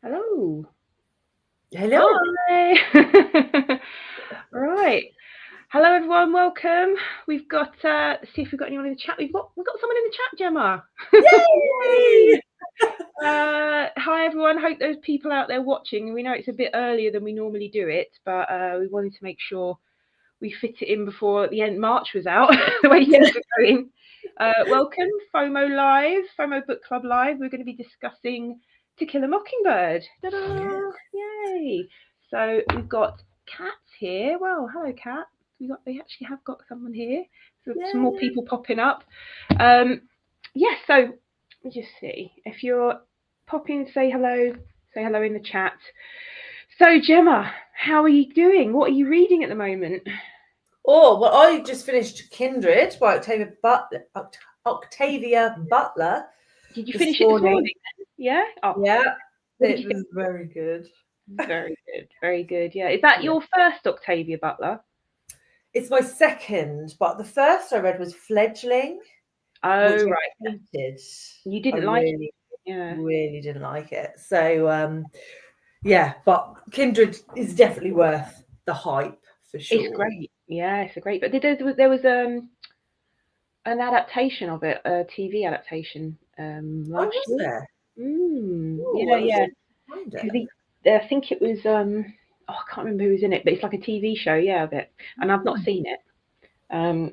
Hello. Hello. Hi. Right. Hello, everyone. Welcome. We've got. See if we've got anyone in the chat. We've got someone in the chat, Gemma. Yay! Hi, everyone. Hope there's people out there watching. We know it's a bit earlier than we normally do it, but we wanted to make sure we fit it in before the end. March was out. The way things are going. Welcome, FOMO Live, FOMO Book Club Live. We're going to be discussing To Kill a Mockingbird. Ta-da! Yay! So we've got Kat here. Well, hello, Kat. They actually have got someone here. So some more people popping up. Yes. So let me just see if you're popping. Say hello in the chat. So Gemma, how are you doing? What are you reading at the moment? Oh, well, I just finished Kindred by Octavia Butler. Did you finish it this morning? Yeah? Oh, yeah. It was very good. Very good. Very good. Yeah. Is that your first Octavia Butler? It's my second, but the first I read was Fledgling. Oh, which right. I hated. You didn't like it? Yeah. Really didn't like it. So, yeah, but Kindred is definitely worth the hype for sure. It's great. Yeah, it's a great. But there was an adaptation of it, a TV adaptation last year. There? Yeah. I think it was. I can't remember who was in it, but it's like a TV show, of it. And I've not seen it. I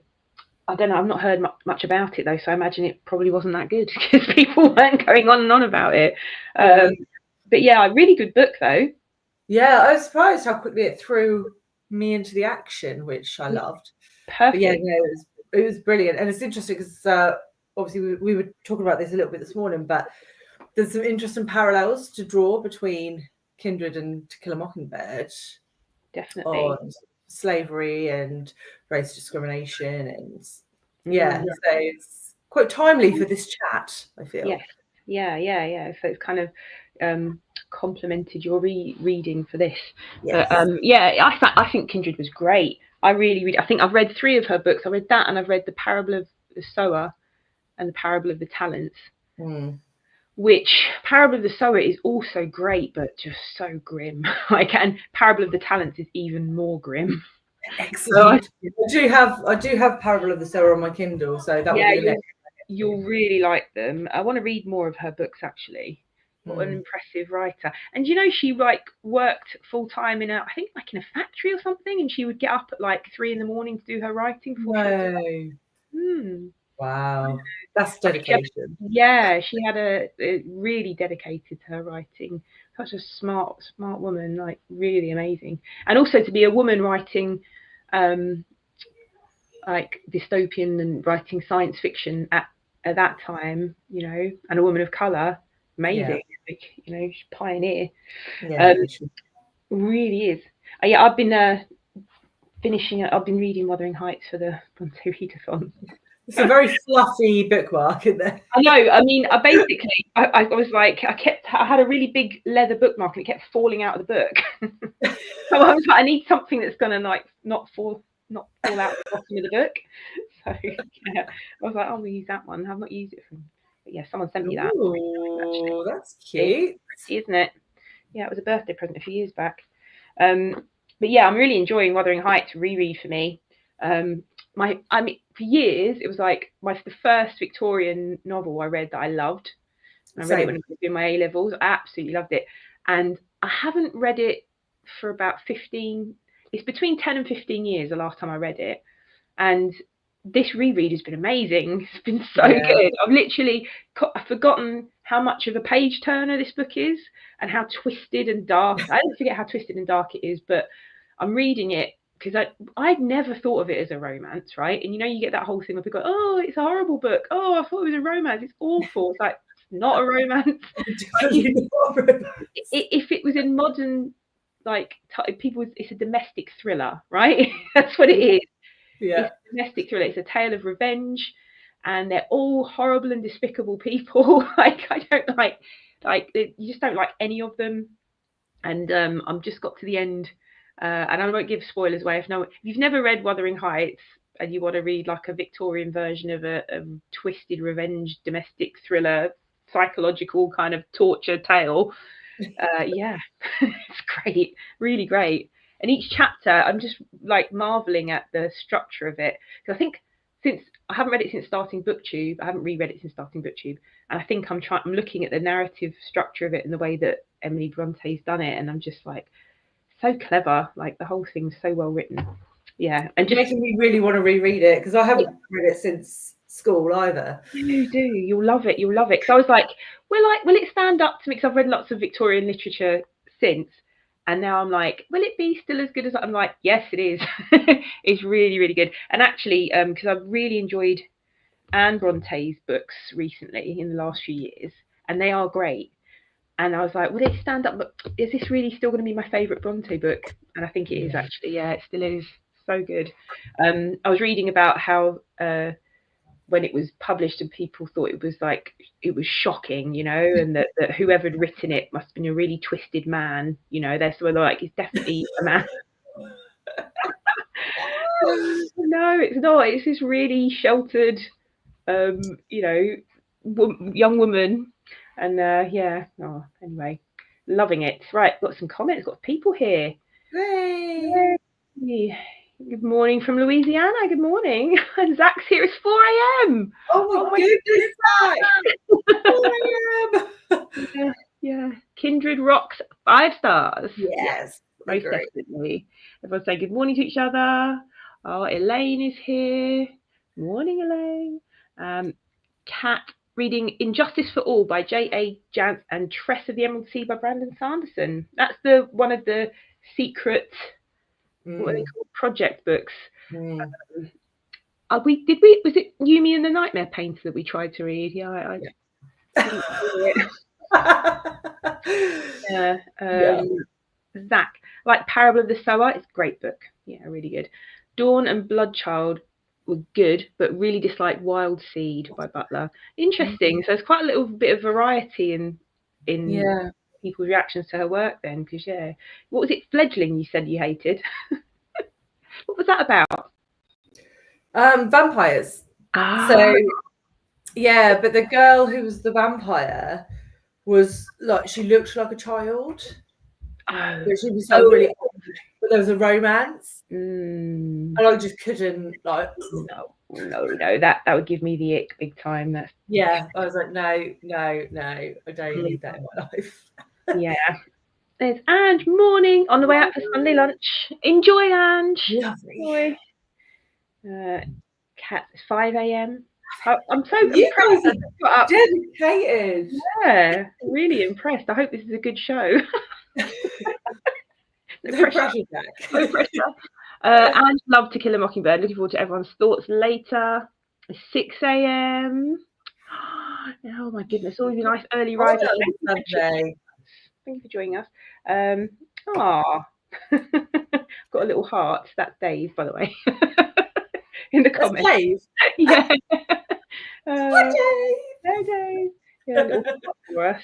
don't know. I've not heard much about it though, so I imagine it probably wasn't that good because people weren't going on and on about it. But yeah, a really good book though. Yeah, I was surprised how quickly it threw me into the action, which I loved. Perfect. But yeah, it was brilliant, and it's interesting because obviously we were talking about this a little bit this morning, but there's some interesting parallels to draw between Kindred and To Kill a Mockingbird. Definitely. On slavery and race discrimination, and so it's quite timely for this chat, I feel. Yes. Yeah. So it's kind of complemented your reading for this. Yes. But I think Kindred was great. I think I've read 3 of her books. I read that, and I've read The Parable of the Sower and The Parable of the Talents. Which Parable of the Sower is also great, but just so grim. And Parable of the Talents is even more grim. Excellent. So I do have Parable of the Sower on my Kindle, so that will be the next. You'll really like them. I want to read more of her books actually. What an impressive writer. And she worked full time in I think in a factory or something, and she would get up at 3 a.m. to do her writing. Wow, that's dedication. She had a really dedicated to her writing. Such a smart woman, really amazing. And also to be a woman writing dystopian and writing science fiction at that time, and a woman of colour, amazing. She's pioneer. Really is. I've been I've been reading Wuthering Heights for the Bronte Readathon. It's a very fluffy bookmark, isn't there? I know. I mean, I was I had a really big leather bookmark and it kept falling out of the book. So I was like, I need something that's gonna not fall out the bottom of the book. So I was like, I'll use that one. I've not used it but someone sent me that. Oh, that's cute. Isn't it? Yeah, it was a birthday present a few years back. But yeah, I'm really enjoying Wuthering Heights. Reread for me. For years it was the first Victorian novel I read that I loved. I read it when I was doing my A levels. I absolutely loved it, and I haven't read it for about 15. It's between 10 and 15 years the last time I read it, and this reread has been amazing. It's been so good. I've forgotten how much of a page turner this book is and how twisted and dark. I don't forget how twisted and dark it is, but I'm reading it because I'd never thought of it as a romance, right? And you get that whole thing where people go, oh, it's a horrible book. Oh, I thought it was a romance. It's awful. It's it's not a romance. If it was in modern, people, it's a domestic thriller, right? That's what it is. Yeah. It's a domestic thriller. It's a tale of revenge, and they're all horrible and despicable people. I don't you just don't like any of them. And I'm just got to the end. And I won't give spoilers away. If you've never read Wuthering Heights and you want to read a Victorian version of a twisted revenge domestic thriller, psychological kind of torture tale, Yeah, it's great, really great. And each chapter, I'm just like marveling at the structure of it. Because I think since I haven't read it since starting BookTube, I haven't reread it since starting BookTube, and I think I'm looking at the narrative structure of it and the way that Emily Bronte's done it, and I'm just like, so clever. Like the whole thing's so well written. Yeah, and just making me really want to reread it because I haven't read it since school either. You do. You'll love it. You'll love it. Because I was like, will it stand up to me? Because I've read lots of Victorian literature since, and now I'm like, will it be still as good as? I'm like, yes, it is. It's really, really good. And actually, because I've really enjoyed Anne Bronte's books recently in the last few years, and they are great. And I was like, will it stand up? But is this really still going to be my favourite Bronte book? And I think it is actually. Yeah, it still is. So good. I was reading about how. When it was published and people thought it was shocking, and that whoever had written it must have been a really twisted man, they're sort of like, it's definitely a man. No, it's not. It's this really sheltered, young woman, and anyway, loving it. Right, got some comments, got people here. Yay. Yay. Good morning from Louisiana. Good morning. And Zach's here. It's 4 a.m. Oh my goodness, Zach. 4 a.m. Yeah. Kindred rocks 5 stars. Yes. Most definitely. Everyone say good morning to each other. Oh, Elaine is here. Morning, Elaine. Kat reading Injustice for All by J.A. Jance and Tress of the Emerald Sea by Brandon Sanderson. That's one of the secret what are they called? Project books. Was it Yumi and the Nightmare Painter that we tried to read? Yeah, Zach, like Parable of the Sower, it's a great book. Yeah, really good. Dawn and Bloodchild were good, but really disliked Wild Seed by Butler. Interesting. So there's quite a little bit of variety in people's reactions to her work then, because what was it, Fledgling you said you hated? What was that about? Vampires. So but the girl who was the vampire was like, she looked like a child, but she was like really old, but there was a romance, and I just couldn't no, that would give me the ick big time. I was like, no, I don't need that in my life. Yeah. There's Ange, morning, on the way out for Sunday lunch. Enjoy, Ange. Lovely. Cat, it's 5 a.m. I'm so impressed. You guys are dedicated. Yeah, really impressed. I hope this is a good show. No pressure, Jack. No pressure. Ange, love To Kill a Mockingbird. Looking forward to everyone's thoughts later. It's 6 a.m. Oh my goodness, always a nice early rise. Thank you for joining us. Got a little heart. That's Dave, by the way. In the comments. Dave? Yeah. Hi, Dave. Hey, Dave. Yeah, a little heart for us.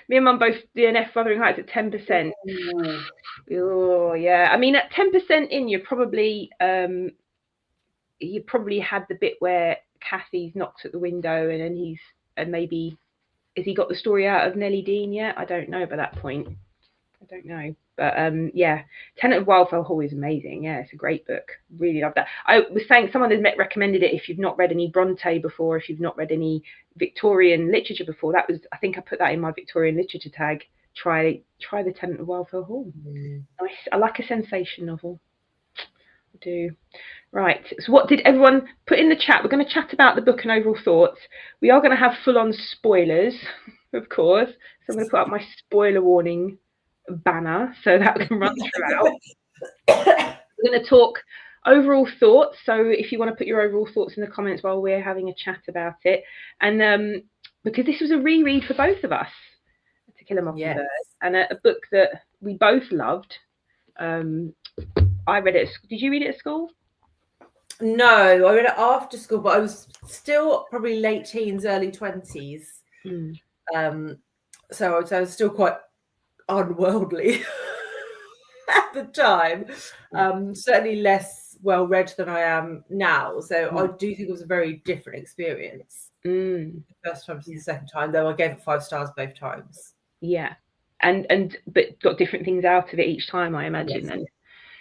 Me and Mum both DNF Wuthering Heights at 10%. Oh yeah. I mean, at 10% in, you probably had the bit where Kathy's knocked at the window, and then maybe has he got the story out of Nellie Dean yet? I don't know by that point. I don't know. But Tenant of Wildfell Hall is amazing. Yeah, it's a great book. Really love that. I was saying someone has recommended it if you've not read any Bronte before, if you've not read any Victorian literature before. I think I put that in my Victorian literature tag. Try the Tenant of Wildfell Hall. Nice. I like a sensation novel. I do. Right. So what did everyone put in the chat? We're going to chat about the book and overall thoughts. We are going to have full-on spoilers, of course. So I'm going to put up my spoiler warning banner so that we can run throughout. We're going to talk overall thoughts. So if you want to put your overall thoughts in the comments while we're having a chat about it. And because this was a reread for both of us, To Kill a Mockingbird, and a book that we both loved. I read it. Did you read it at school? No, I read it after school, but I was still probably late teens, early 20s. So I was still quite unworldly at the time. Certainly less well read than I am now. So I do think it was a very different experience. The first time to the second time, though I gave it 5 stars both times. Yeah. And but got different things out of it each time, I imagine. Yes. And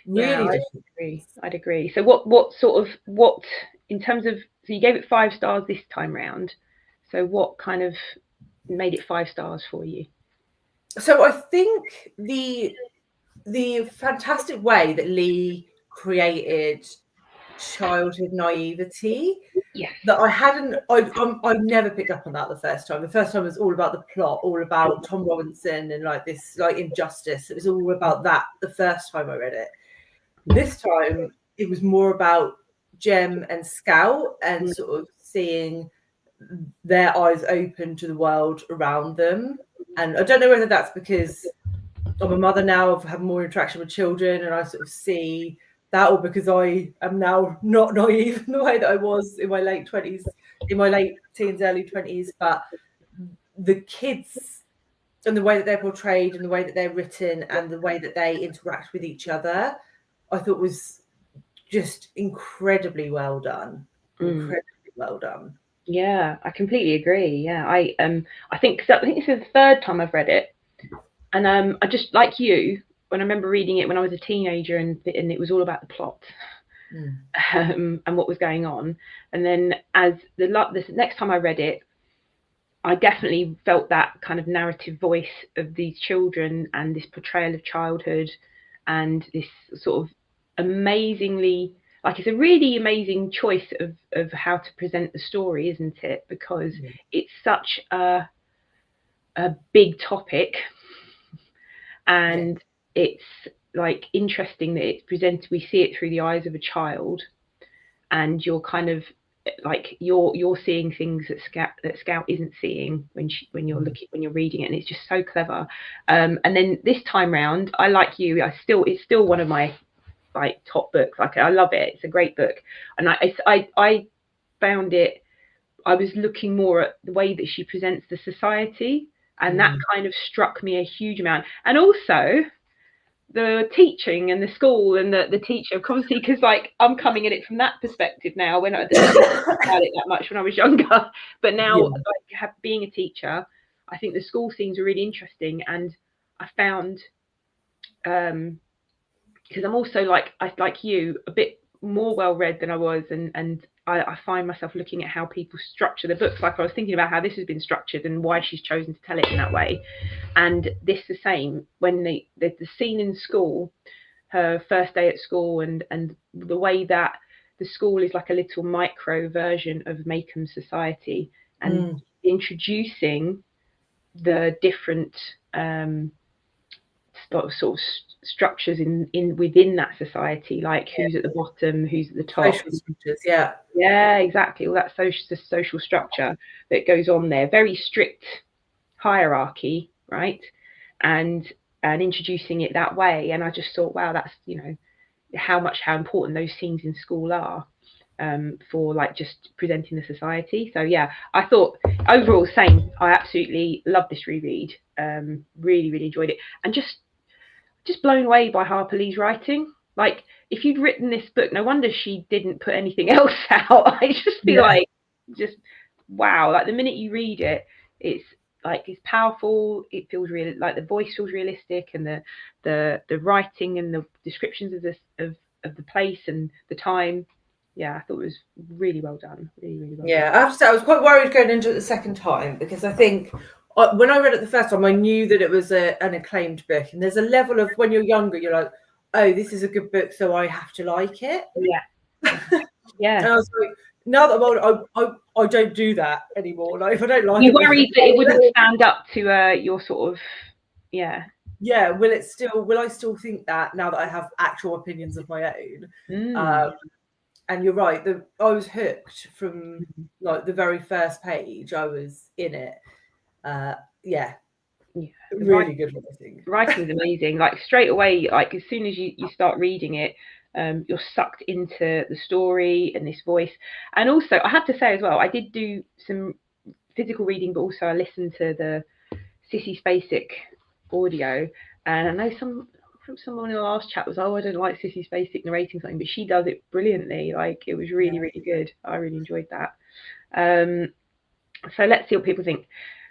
Really different. I'd agree. So what in terms of, so you gave it 5 stars this time round. So what kind of made it 5 stars for you? So I think the fantastic way that Lee created childhood naivety that I hadn't, I never picked up on that the first time. The first time was all about the plot, all about Tom Robinson and like this like injustice. It was all about that the first time I read it. This time it was more about Jem and Scout and sort of seeing their eyes open to the world around them. And I don't know whether that's because I'm a mother now, I've had more interaction with children and I sort of see that, or because I am now not naive in the way that I was in my late 20s, in my late teens, early 20s. But the kids and the way that they're portrayed and the way that they're written and the way that they interact with each other, I thought was just incredibly well done. Incredibly well done. Yeah, I completely agree. Yeah, I think this is the 3rd time I've read it, and I just, like you, when I remember reading it when I was a teenager, and it was all about the plot and what was going on. And then as the next time I read it, I definitely felt that kind of narrative voice of these children and this portrayal of childhood and this sort of amazingly, like, it's a really amazing choice of how to present the story, isn't it? Because it's such a big topic, and it's like interesting that it's presented, we see it through the eyes of a child, and you're kind of like you're seeing things that Scout isn't seeing when you're reading it, and it's just so clever. And then this time round, I, like you, it's still one of my like top books. Like, I love it. It's a great book, and I found it, I was looking more at the way that she presents the society, and that kind of struck me a huge amount. And also the teaching and the school and the teacher, obviously, because like I'm coming at it from that perspective now, when I didn't think about it that much when I was younger, but now like being a teacher, I think the school scenes are really interesting. And I found because I'm also like you, a bit more well read than I was, and I find myself looking at how people structure the books. Like, I was thinking about how this has been structured and why she's chosen to tell it in that way. And this the same, when the scene in school, her first day at school, and the way that the school is like a little micro version of Maycomb society, and introducing the different sort of structures in within that society, like who's at the bottom, who's at the top. Social structures, yeah, exactly. All that social structure that goes on there, very strict hierarchy, right? And introducing it that way, and I just thought, wow, that's, you know, how important those scenes in school are for like just presenting the society. So yeah, I thought overall, same. I absolutely love this reread. Really enjoyed it, and just blown away by Harper Lee's writing. Like, if you'd written this book, no wonder she didn't put anything else out. I just feel like, just wow. Like, the minute you read it, it's like, it's powerful. It feels real, like the voice feels realistic, and the writing and the descriptions of this of the place and the time. Yeah, I thought it was really well done. Really well done. I have to say, I was quite worried going into it the second time, because I think when I read it the first time, I knew that it was an acclaimed book, and there's a level of, when you're younger, you're like, oh, this is a good book, so I have to like it. Yeah. And I was like, now that I'm old, I don't do that anymore. Like, if I don't like it, you worried that it wouldn't stand up to your sort of will I still think that now that I have actual opinions of my own? And you're right, I was hooked from like the very first page. I was in it. Really good one, I think. Writing's amazing. Like, straight away, like as soon as you start reading it, you're sucked into the story and this voice. And also, I have to say as well, I did do some physical reading, but also I listened to the Sissy Spacek audio, and I know someone in the last chat was, oh, I don't like Sissy Spacek narrating something, but she does it brilliantly. Like, it was really, really good. I really enjoyed that. So let's see what people think.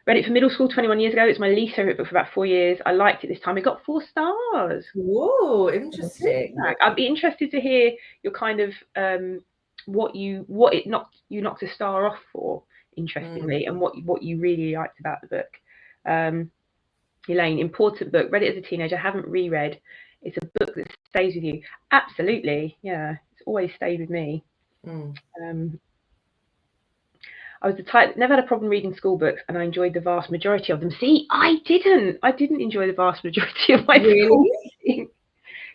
Read it for middle school 21 years ago. It's my least favourite book for about 4 years. I liked it this time. It got 4 stars. Whoa, interesting. I'd be interested to hear your kind of what it knocked a star off for, interestingly, and what you really liked about the book. Elaine, important book. Read it as a teenager. Haven't reread. It's a book that stays with you. Absolutely, yeah. It's always stayed with me. I was the type that never had a problem reading school books, and I enjoyed the vast majority of them. See, I didn't enjoy the vast majority of my school reading.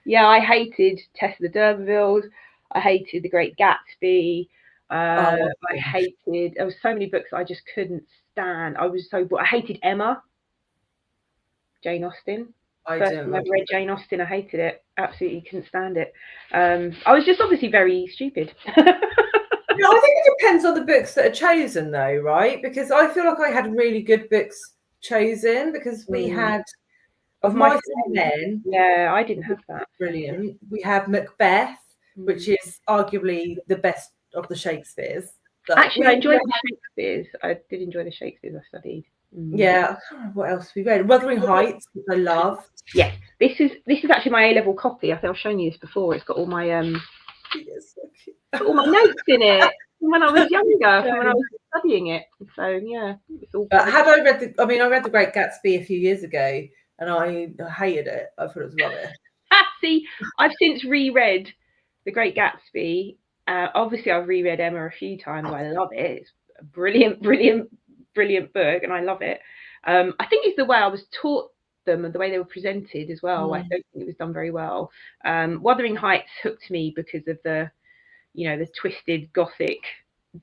Yeah, I hated Tess of the D'Urbervilles. I hated The Great Gatsby. I hated. There were so many books I just couldn't stand. I was so bored. I hated Emma. Jane Austen. First time I read Jane Austen, I hated it. Absolutely couldn't stand it. I was just obviously very stupid. No, I think it depends on the books that are chosen, though, right? Because I feel like I had really good books chosen because we had of Mice and Men. Yeah, I didn't have that. Brilliant. We have Macbeth, which is arguably the best of the Shakespeares. Actually, I enjoyed the Shakespeares. I did enjoy the Shakespeares I studied. Yeah, I can't remember what else we read. Wuthering Heights, which I loved. Yes, this is actually my A-level copy. I think I've shown you this before. It's got all my all my notes in it from when I was younger, from when I was studying it. So yeah, it's all. But had I read I read The Great Gatsby a few years ago, and I hated it. I thought it was rubbish. See, I've since reread The Great Gatsby. Obviously, I've reread Emma a few times. I love it. It's a brilliant book, and I love it. I think it's the way I was taught them and the way they were presented as well. I don't think it was done very well. Wuthering Heights hooked me because of the twisted gothic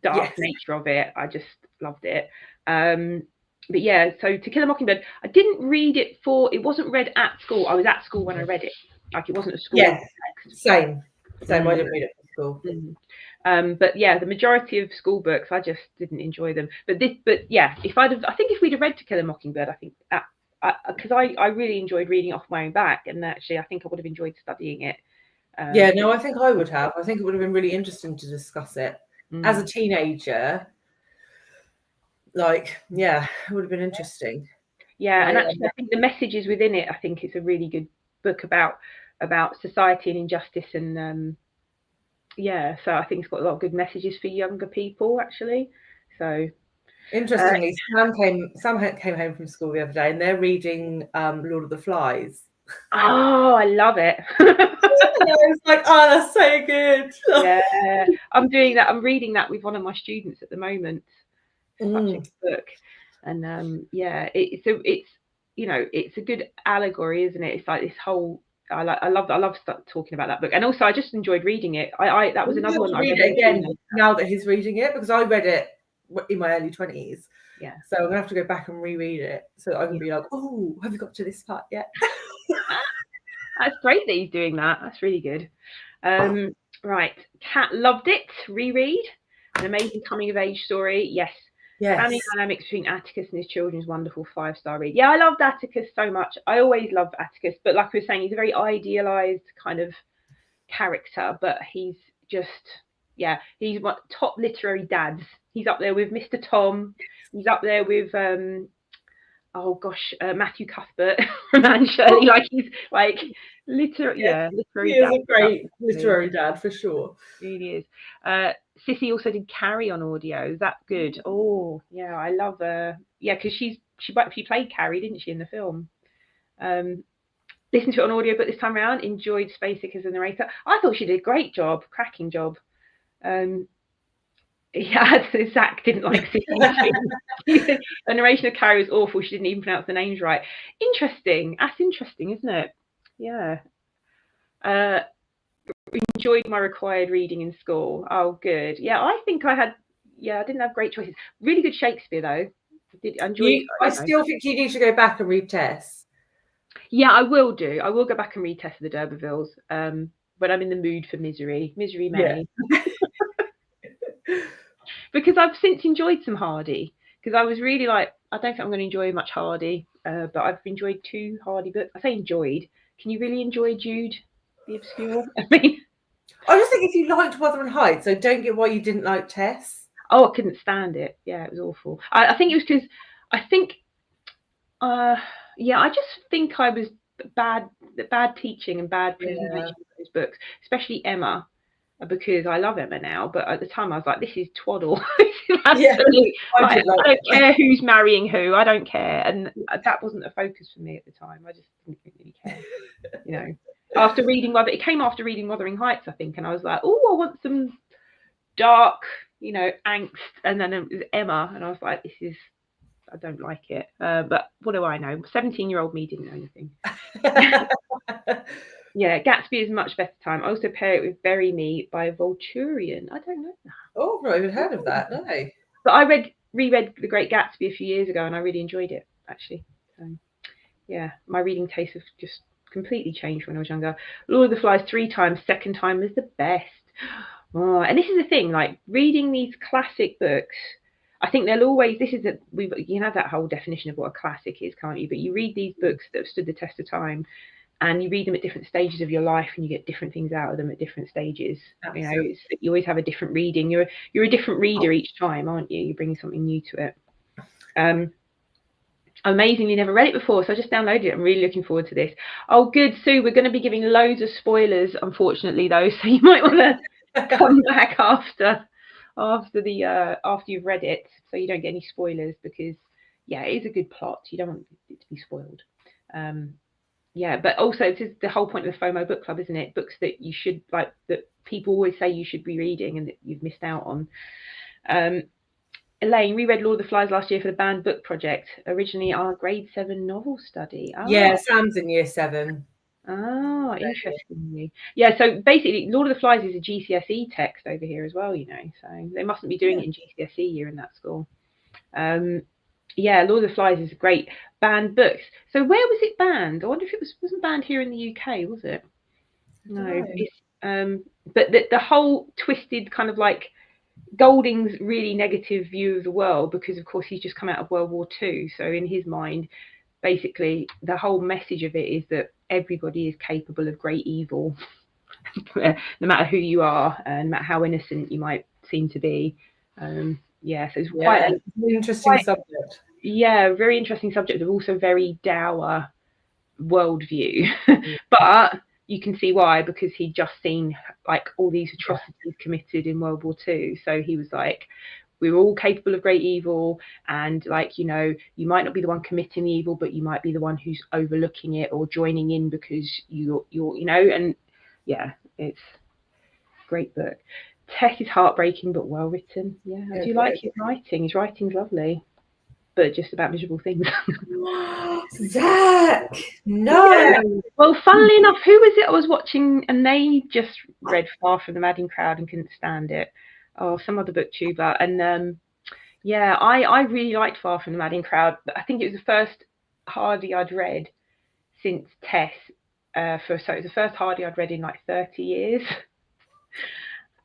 dark nature of it. I just loved it. But yeah, so To Kill a Mockingbird, I didn't read it it wasn't read at school. I was at school when I read it. Like, it wasn't a school text. Same. I didn't read it for school. But yeah, the majority of school books, I just didn't enjoy them. But yeah, if we'd have read To Kill a Mockingbird, I think because I really enjoyed reading it off my own back, and actually I think I would have enjoyed studying it. I think I would have. I think it would have been really interesting to discuss it as a teenager. Like, yeah, it would have been interesting. Yeah, and actually I think the messages within it, I think it's a really good book about society and injustice, and so I think it's got a lot of good messages for younger people, actually. So interestingly, Sam came home from school the other day, and they're reading Lord of the Flies. Oh, I love it. I was like, oh, that's so good. Yeah, I'm doing that. I'm reading that with one of my students at the moment. Such a good book, and it's a good allegory, isn't it? It's like this whole. I love talking about that book, and also I just enjoyed reading it. That was another one I read again now that he's reading it, because I read it in my early 20s. Yeah, so I'm gonna have to go back and reread it so that I can be like, oh, have you got to this part yet? That's great that he's doing that. That's really good. Right, Kat loved it. Reread. An amazing coming of age story. Yes. Family dynamics between Atticus and his children is wonderful. 5-star read. Yeah, I loved Atticus so much. I always loved Atticus, but like I was saying, he's a very idealized kind of character, but he's just, he's one top literary dads. He's up there with Mr. Tom. He's up there with Matthew Cuthbert from Anne Shirley. Like, he's like literary. He is a great literary dad for sure. He really is. Sissy also did Carrie on audio. Is that good? Oh yeah, I love her. Yeah, because she played Carrie, didn't she, in the film? Listened to it on audio, but this time around enjoyed Spacek as a narrator. I thought she did a great job, cracking job. Zach didn't like Sissy. The narration of Carrie was awful. She didn't even pronounce the names right. Interesting. That's interesting, isn't it? Yeah. Enjoyed my required reading in school. Oh, good. Yeah, I think I didn't have great choices. Really good Shakespeare, though. I still think you need to go back and read Tess. Yeah, I will do. I will go back and read Tess of the D'Urbervilles. When I'm in the mood for misery. Misery May. Yeah. Because I've since enjoyed some Hardy. Because I was really like, I don't think I'm going to enjoy much Hardy. But I've enjoyed 2 Hardy books. I say enjoyed. Can you really enjoy Jude the Obscure? I mean, I just think if you liked Wuthering Heights, I don't get why you didn't like Tess. oh, I couldn't stand it. Yeah, it was awful. I think it was because I think, I just think I was bad teaching and bad presentation of those books, especially Emma, because I love Emma now, but at the time I was like, this is twaddle. Absolutely. I don't care who's marrying who. I don't care, and that wasn't a focus for me at the time. I just didn't really care, you know. After reading it came after reading Wuthering Heights, I think, and I was like, oh, I want some dark, angst, and then it was Emma, and I was like, I don't like it. But what do I know? 17-year-old me didn't know anything. Yeah, Gatsby is a much better time. I also pair it with Bury Me by Volturian. I don't know that. Oh, I've not even heard of that, no. But I reread The Great Gatsby a few years ago, and I really enjoyed it, actually. So, yeah, my reading taste has just completely changed when I was younger. Lord of the Flies 3 times, second time was the best. Oh, and this is the thing, like reading these classic books, I think they'll always, you have that whole definition of what a classic is, can't you? But you read these books that have stood the test of time, and you read them at different stages of your life, and you get different things out of them at different stages. Absolutely. You always have a different reading. You're a different reader each time, aren't you? You're bringing something new to it. Amazingly never read it before, so I just downloaded it. I'm really looking forward to this. Oh, good, Sue. We're going to be giving loads of spoilers, unfortunately, though, so you might want to come back after you've read it, so you don't get any spoilers, because it is a good plot. You don't want it to be spoiled. But also it is the whole point of the FOMO Book Club, isn't it? Books that you should like, that people always say you should be reading and that you've missed out on. Elaine, we read Lord of the Flies last year for the banned book project. Originally our grade 7 novel study. Yeah, Sam's in year 7. Oh, interestingly. Yeah, so basically Lord of the Flies is a GCSE text over here as well, so they mustn't be doing it in GCSE year in that school. Lord of the Flies is a great banned books. So where was it banned? I wonder if it wasn't banned here in the UK, was it? No. But the whole twisted kind of like Golding's really negative view of the world, because of course he's just come out of World War II. So in his mind, basically the whole message of it is that everybody is capable of great evil, no matter who you are and no matter how innocent you might seem to be. So it's quite an interesting subject. Yeah, very interesting subject, of also very dour worldview. But you can see why, because he'd just seen like all these atrocities committed in World War II. So he was like, we're all capable of great evil, and like, you might not be the one committing the evil, but you might be the one who's overlooking it or joining in because you're and it's a great book. Tech is heartbreaking but well written. I do like his writing. His writing's lovely, but just about miserable things. Zach, no. Well, funnily enough, who was it I was watching and they just read Far from the Madding Crowd and couldn't stand it? Oh, some other booktuber. And I really liked Far from the Madding Crowd. I think it was the first Hardy I'd read since Tess. So it was the first Hardy I'd read in like 30 years.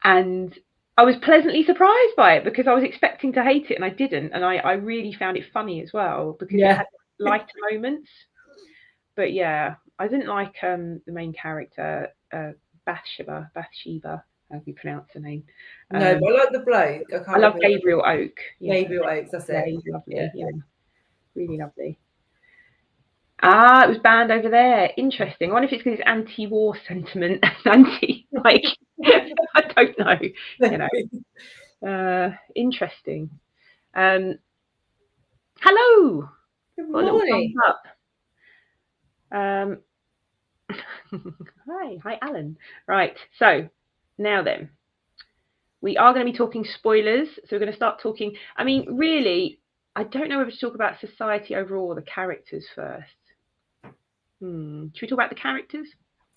And I was pleasantly surprised by it, because I was expecting to hate it and I didn't. And I really found it funny as well, because it had lighter moments. But I didn't like the main character, Bathsheba, how do you pronounce her name? No, but I like the bloke. I love Gabriel Oak. Gabriel Oak, that's it. He's lovely. Yeah, really lovely. It was banned over there. Interesting. I wonder if it's because it's anti-war sentiment, I don't know. Interesting. Hello. Good morning. Hi, Alan. Right. So now then, we are going to be talking spoilers. So we're going to start talking. I mean, really, I don't know whether to talk about society overall or the characters first. Should we talk about the characters?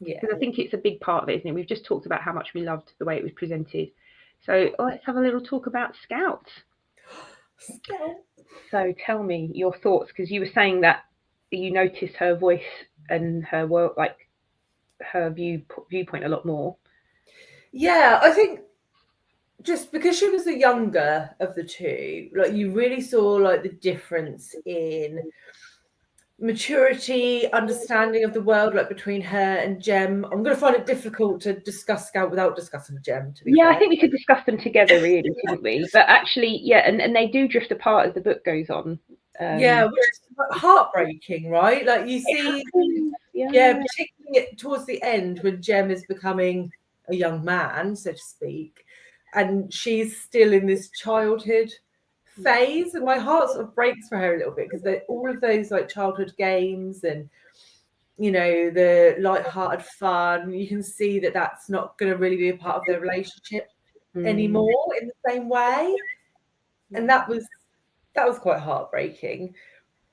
Yeah. Because I think it's a big part of it, isn't it? We've just talked about how much we loved the way it was presented. So let's have a little talk about Scout. So tell me your thoughts, because you were saying that you noticed her voice and her work, like her viewpoint a lot more. Yeah, I think just because she was the younger of the two, like you really saw like the difference in maturity, understanding of the world, like between her and Jem. I'm going to find it difficult to discuss Scout without discussing Jem, to be fair. I think we could discuss them together, really, couldn't we? But actually, and they do drift apart as the book goes on. Which is heartbreaking, right? Like you see, particularly towards the end when Jem is becoming a young man, so to speak, and she's still in this childhood phase, and my heart sort of breaks for her a little bit, because all of those like childhood games and, you know, the light-hearted fun, you can see that that's not going to really be a part of their relationship anymore in the same way, and that was quite heartbreaking.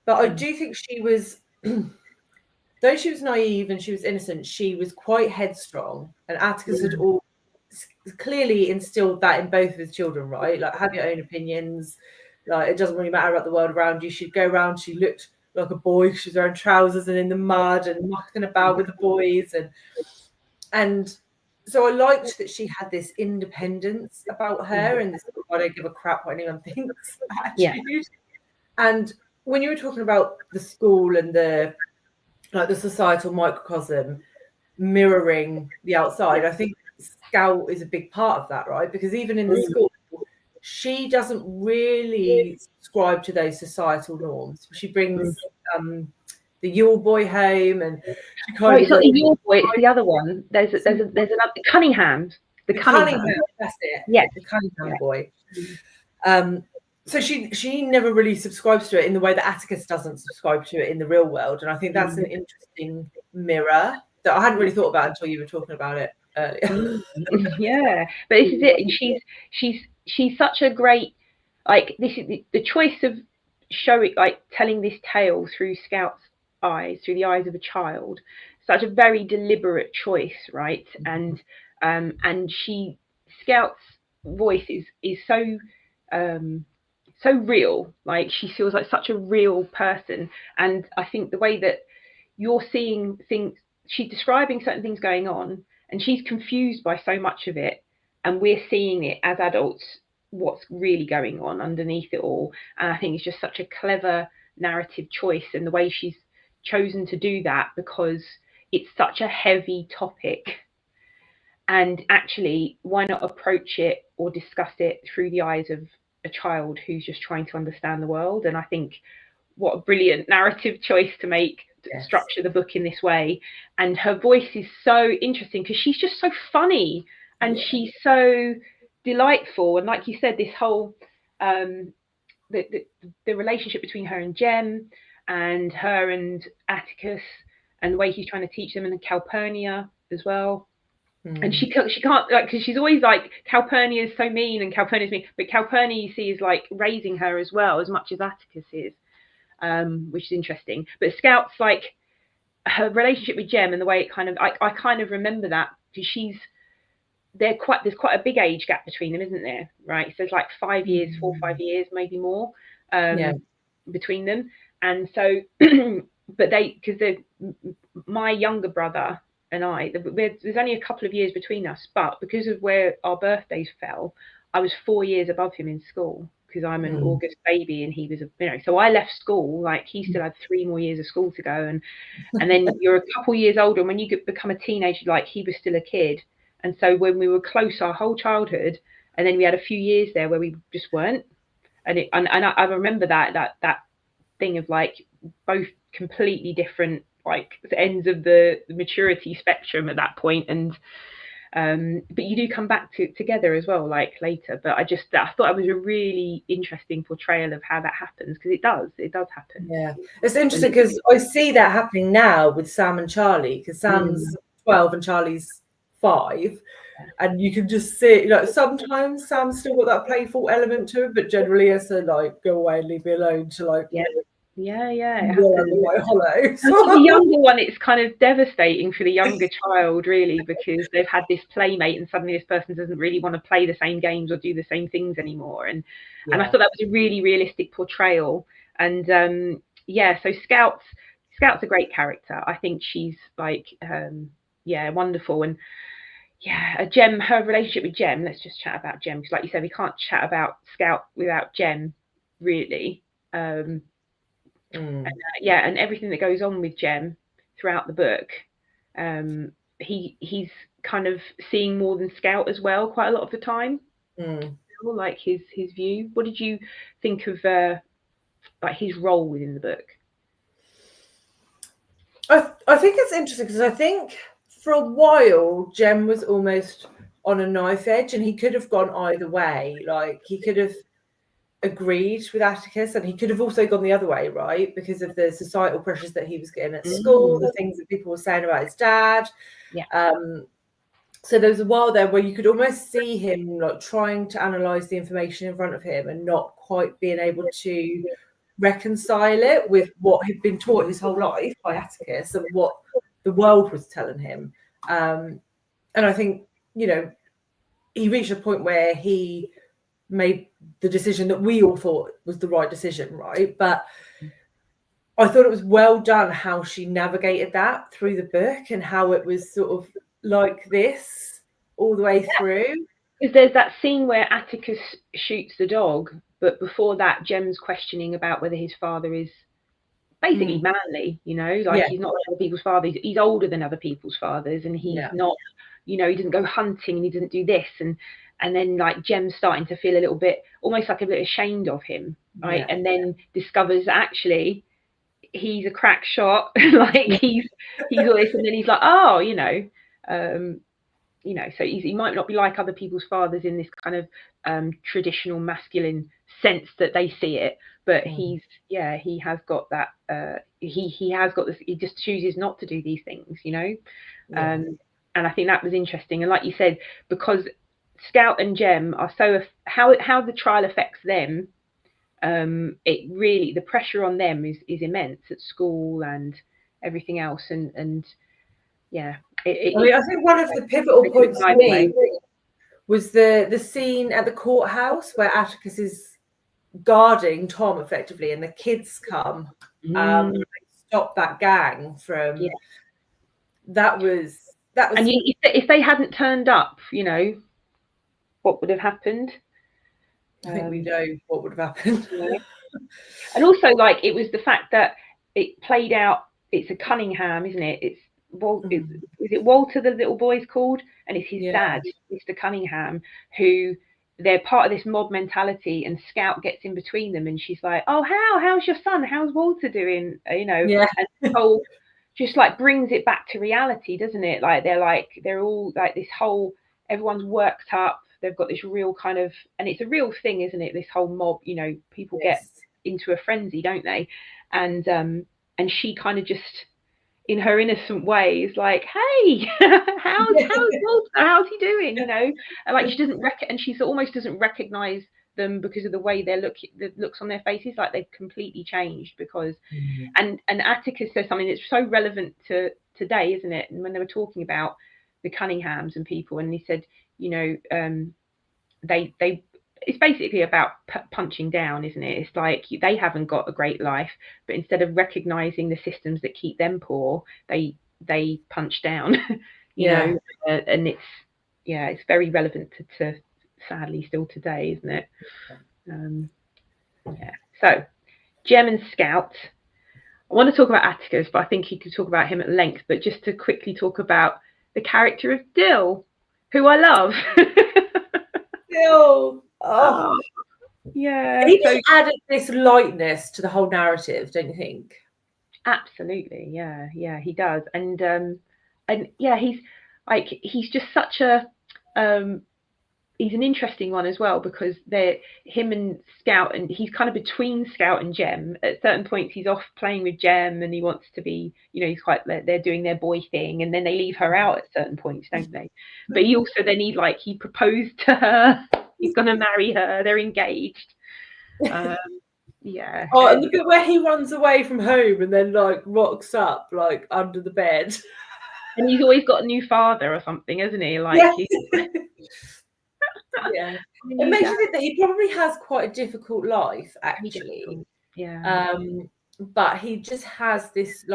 But I do think she was, though she was naive and she was innocent, she was quite headstrong, and Atticus had all clearly instilled that in both of his children, right? Like, have your own opinions, like it doesn't really matter about the world around you. She'd go around, she looked like a boy, she was wearing trousers and in the mud and mucking about with the boys, and so I liked that she had this independence about her, and this, I don't give a crap what anyone thinks attitude. And when you were talking about the school and the societal microcosm mirroring the outside, I think Scout is a big part of that, right? Because even in the school, she doesn't really subscribe to those societal norms. She brings the Yule boy home, and she kind it's not the Yule boy, it's the other one. There's another Cunningham. The Cunningham. That's it. Yeah, the Cunningham boy. So she never really subscribes to it in the way that Atticus doesn't subscribe to it in the real world, and I think that's an interesting mirror that I hadn't really thought about until you were talking about it earlier. But this is it. She's such a great, like, this is the choice of showing, like, telling this tale through Scout's eyes, through the eyes of a child. Such a very deliberate choice, right? And Scout's voice is so so real. Like, she feels like such a real person, and I think the way that you're seeing things, she's describing certain things going on, and she's confused by so much of it, and we're seeing it as adults, what's really going on underneath it all. And I think it's just such a clever narrative choice, and the way she's chosen to do that, because it's such a heavy topic, and actually, why not approach it or discuss it through the eyes of a child who's just trying to understand the world? And I think what a brilliant narrative choice to make, to structure the book in this way. And her voice is so interesting because she's just so funny, and she's so delightful. And like you said, this whole the relationship between her and Jem, and her and Atticus, and the way he's trying to teach them, and Calpurnia as well. And she can't, like, because she's always like, Calpurnia is so mean and Calpurnia is mean, but Calpurnia, you see, is like raising her as well, as much as Atticus is, which is interesting. But Scout's, like, her relationship with Jem, and the way it kind of, I kind of remember that, because there's quite a big age gap between them, isn't there? Right, so there's like 5 years, 4 or 5 years, maybe more, between them. And so, but because my younger brother and I, there's only a couple of years between us, but because of where our birthdays fell, I was 4 years above him in school, because I'm an August baby and he was so I left school, like, he still had 3 more years of school to go, and then you're a couple years older, and when you become a teenager, like, he was still a kid. And so when we were close our whole childhood, and then we had a few years there where we just weren't, and I remember that thing of, like, both completely different, like, ends of the maturity spectrum at that point. And but you do come back together as well, like, later. But I thought it was a really interesting portrayal of how that happens, because it does happen. Yeah, it's interesting because I see that happening now with Sam and Charlie, because Sam's 12 and Charlie's 5, and you can just see, like, sometimes Sam's still got that playful element to it, but generally it's a, like, go away and leave me alone, to, like, it happens. Hollow. And for the younger one, it's kind of devastating for the younger child, really, because they've had this playmate, and suddenly this person doesn't really want to play the same games or do the same things anymore. And I thought that was a really realistic portrayal. And so Scout's a great character. I think she's, like, wonderful. And Jem, her relationship with Jem, let's just chat about Jem, because, like you said, we can't chat about Scout without Jem, really. Mm. And everything that goes on with Jem throughout the book, he's kind of seeing more than Scout as well quite a lot of the time. Like his view. What did you think of like his role within the book? I think it's interesting because I think for a while Jem was almost on a knife edge, and he could have gone either way. Like he could have agreed with Atticus, and he could have also gone the other way, right? Because of the societal pressures that he was getting at school, the things that people were saying about his dad. Yeah. So there was a while there where you could almost see him like trying to analyze the information in front of him and not quite being able to reconcile it with what he'd been taught his whole life by Atticus and what the world was telling him. And I think, you know, he reached a point where he made the decision that we all thought was the right decision, right? But I thought it was well done how she navigated that through the book and how it was sort of like this all the way through. Because there's that scene where Atticus shoots the dog, but before that, Jem's questioning about whether his father is basically manly, you know, like he's not like other people's fathers. He's older than other people's fathers, and he's not, you know, he doesn't go hunting and he doesn't do this. And then like Jem's starting to feel a little bit, almost like a bit ashamed of him, right? And then discovers actually he's a crack shot, like he's all this, and then he's like, oh, you know, so he might not be like other people's fathers in this kind of traditional masculine sense that they see it, but he has got that. He has got this. He just chooses not to do these things, you know. And I think that was interesting. And like you said, because Scout and Jem are so how the trial affects them. It really, the pressure on them is immense at school and everything else, and yeah. I think one of the pivotal points for me was the scene at the courthouse where Atticus is guarding Tom effectively, and the kids come and they stop that gang from. That was. And if they hadn't turned up, you know, what would have happened? I think we know what would have happened. And also, like, it was the fact that it played out. It's a Cunningham, isn't it? It's is it Walter, the little boy's called, and it's his dad, Mr. Cunningham, who they're part of this mob mentality, and Scout gets in between them, and she's like, "Oh, how's your son? How's Walter doing?" You know, and the whole just like brings it back to reality, doesn't it? Like they're all like this whole, everyone's worked up. They've got this real kind of, and it's a real thing, isn't it? This whole mob, you know, people get into a frenzy, don't they? And she kind of just, in her innocent way, is like, "Hey, how's Walter? How's he doing?" You know, and like she doesn't and she almost doesn't recognize them because of the way the looks on their faces, like they've completely changed. Because and Atticus says something that's so relevant to today, isn't it? And when they were talking about the Cunninghams and people, and he said, you know, they it's basically about punching down, isn't it? It's like they haven't got a great life, but instead of recognizing the systems that keep them poor, they punch down. you know, and it's very relevant to sadly still today, isn't it? So Jem and Scout. I want to talk about Atticus, but I think you could talk about him at length. But just to quickly talk about the character of Dill, who I love. Dill. Oh. Yeah. He just added this lightness to the whole narrative, don't you think? Absolutely. Yeah, he does. And yeah, he's just such a he's an interesting one as well, because him and Scout, and he's kind of between Scout and Jem. At certain points he's off playing with Jem and he wants to be, you know, he's quite, they're doing their boy thing, and then they leave her out at certain points, don't they? But he also then he proposed to her, he's gonna marry her, they're engaged. Yeah. Oh, and the bit where he runs away from home and then like rocks up like under the bed. And he's always got a new father or something, hasn't he? Like yeah. It makes you think that he probably has quite a difficult life, actually. Yeah. But he just has this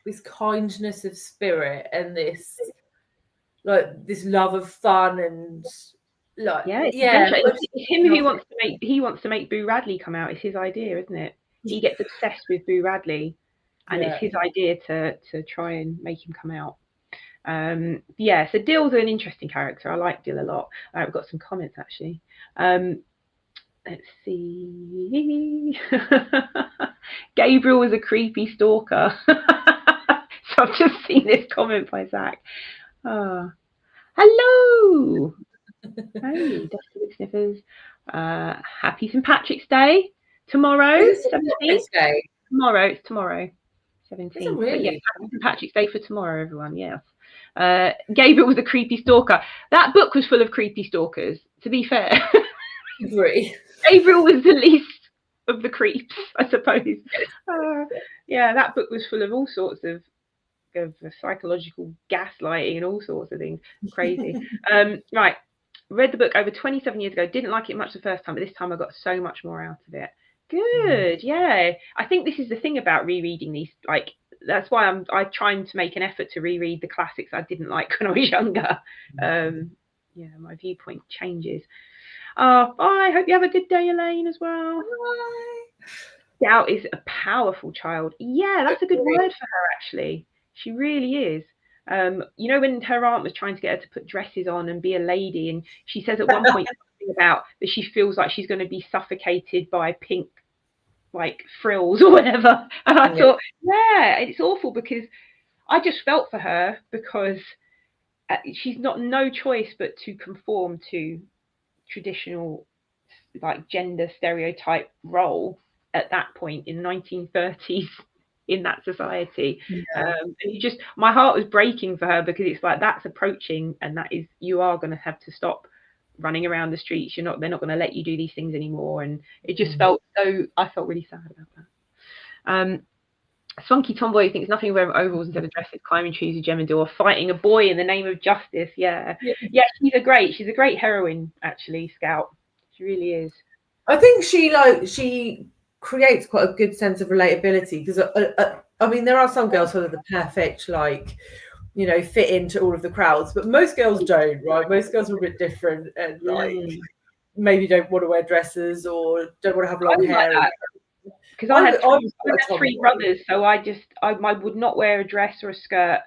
this kindness of spirit and this love of fun and it's him who wants to make Boo Radley come out. It's his idea, isn't it? he gets obsessed with Boo Radley, and it's his idea to try and make him come out. So Dill's an interesting character. I like Dill a lot. We've got some comments actually. Let's see. Gabriel was a creepy stalker. So I've just seen this comment by Zach. Oh. Hello. Hey, Dusty with Sniffers. Happy St. Patrick's Day tomorrow. 17th. Tomorrow. It's tomorrow. 17th. Really? Yeah, happy St. Patrick's Day for tomorrow, everyone. Yes. Gabriel was a creepy stalker. That book was full of creepy stalkers, to be fair. Agree. Gabriel was the least of the creeps, I suppose. That book was full of all sorts of psychological gaslighting and all sorts of things. Crazy. Right. Read the book over 27 years ago. Didn't like it much the first time, but this time I got so much more out of it. Good. Yeah. I think this is the thing about rereading these. Like, that's why I'm trying to make an effort to reread the classics I didn't like when I was younger. My viewpoint changes. I hope you have a good day, Elaine, as well. Bye. Scout is a powerful child. Yeah, that's a good word for her, actually. She really is. When her aunt was trying to get her to put dresses on and be a lady, and she says at one point something about that she feels like she's going to be suffocated by pink, like, frills or whatever. And I thought, it's awful, because I just felt for her, because she's not no choice but to conform to traditional, like, gender stereotype role at that point in 1930s in that society. And my heart was breaking for her, because it's like, that's approaching, and that is, you are going to have to stop running around the streets. They're not going to let you do these things anymore. And it just felt I felt really sad about that. Spunky Tomboy thinks nothing wearing overalls instead of dresses, climbing trees with Gemma or fighting a boy in the name of justice. Yeah, she's a great heroine, actually, Scout. She really is. I think she creates quite a good sense of relatability, because I mean, there are some girls who are the perfect, like, fit into all of the crowds, but most girls don't, right? Most girls are a bit different, and like maybe don't want to wear dresses or don't want to have long hair. Because I had 3 brothers, so I would not wear a dress or a skirt,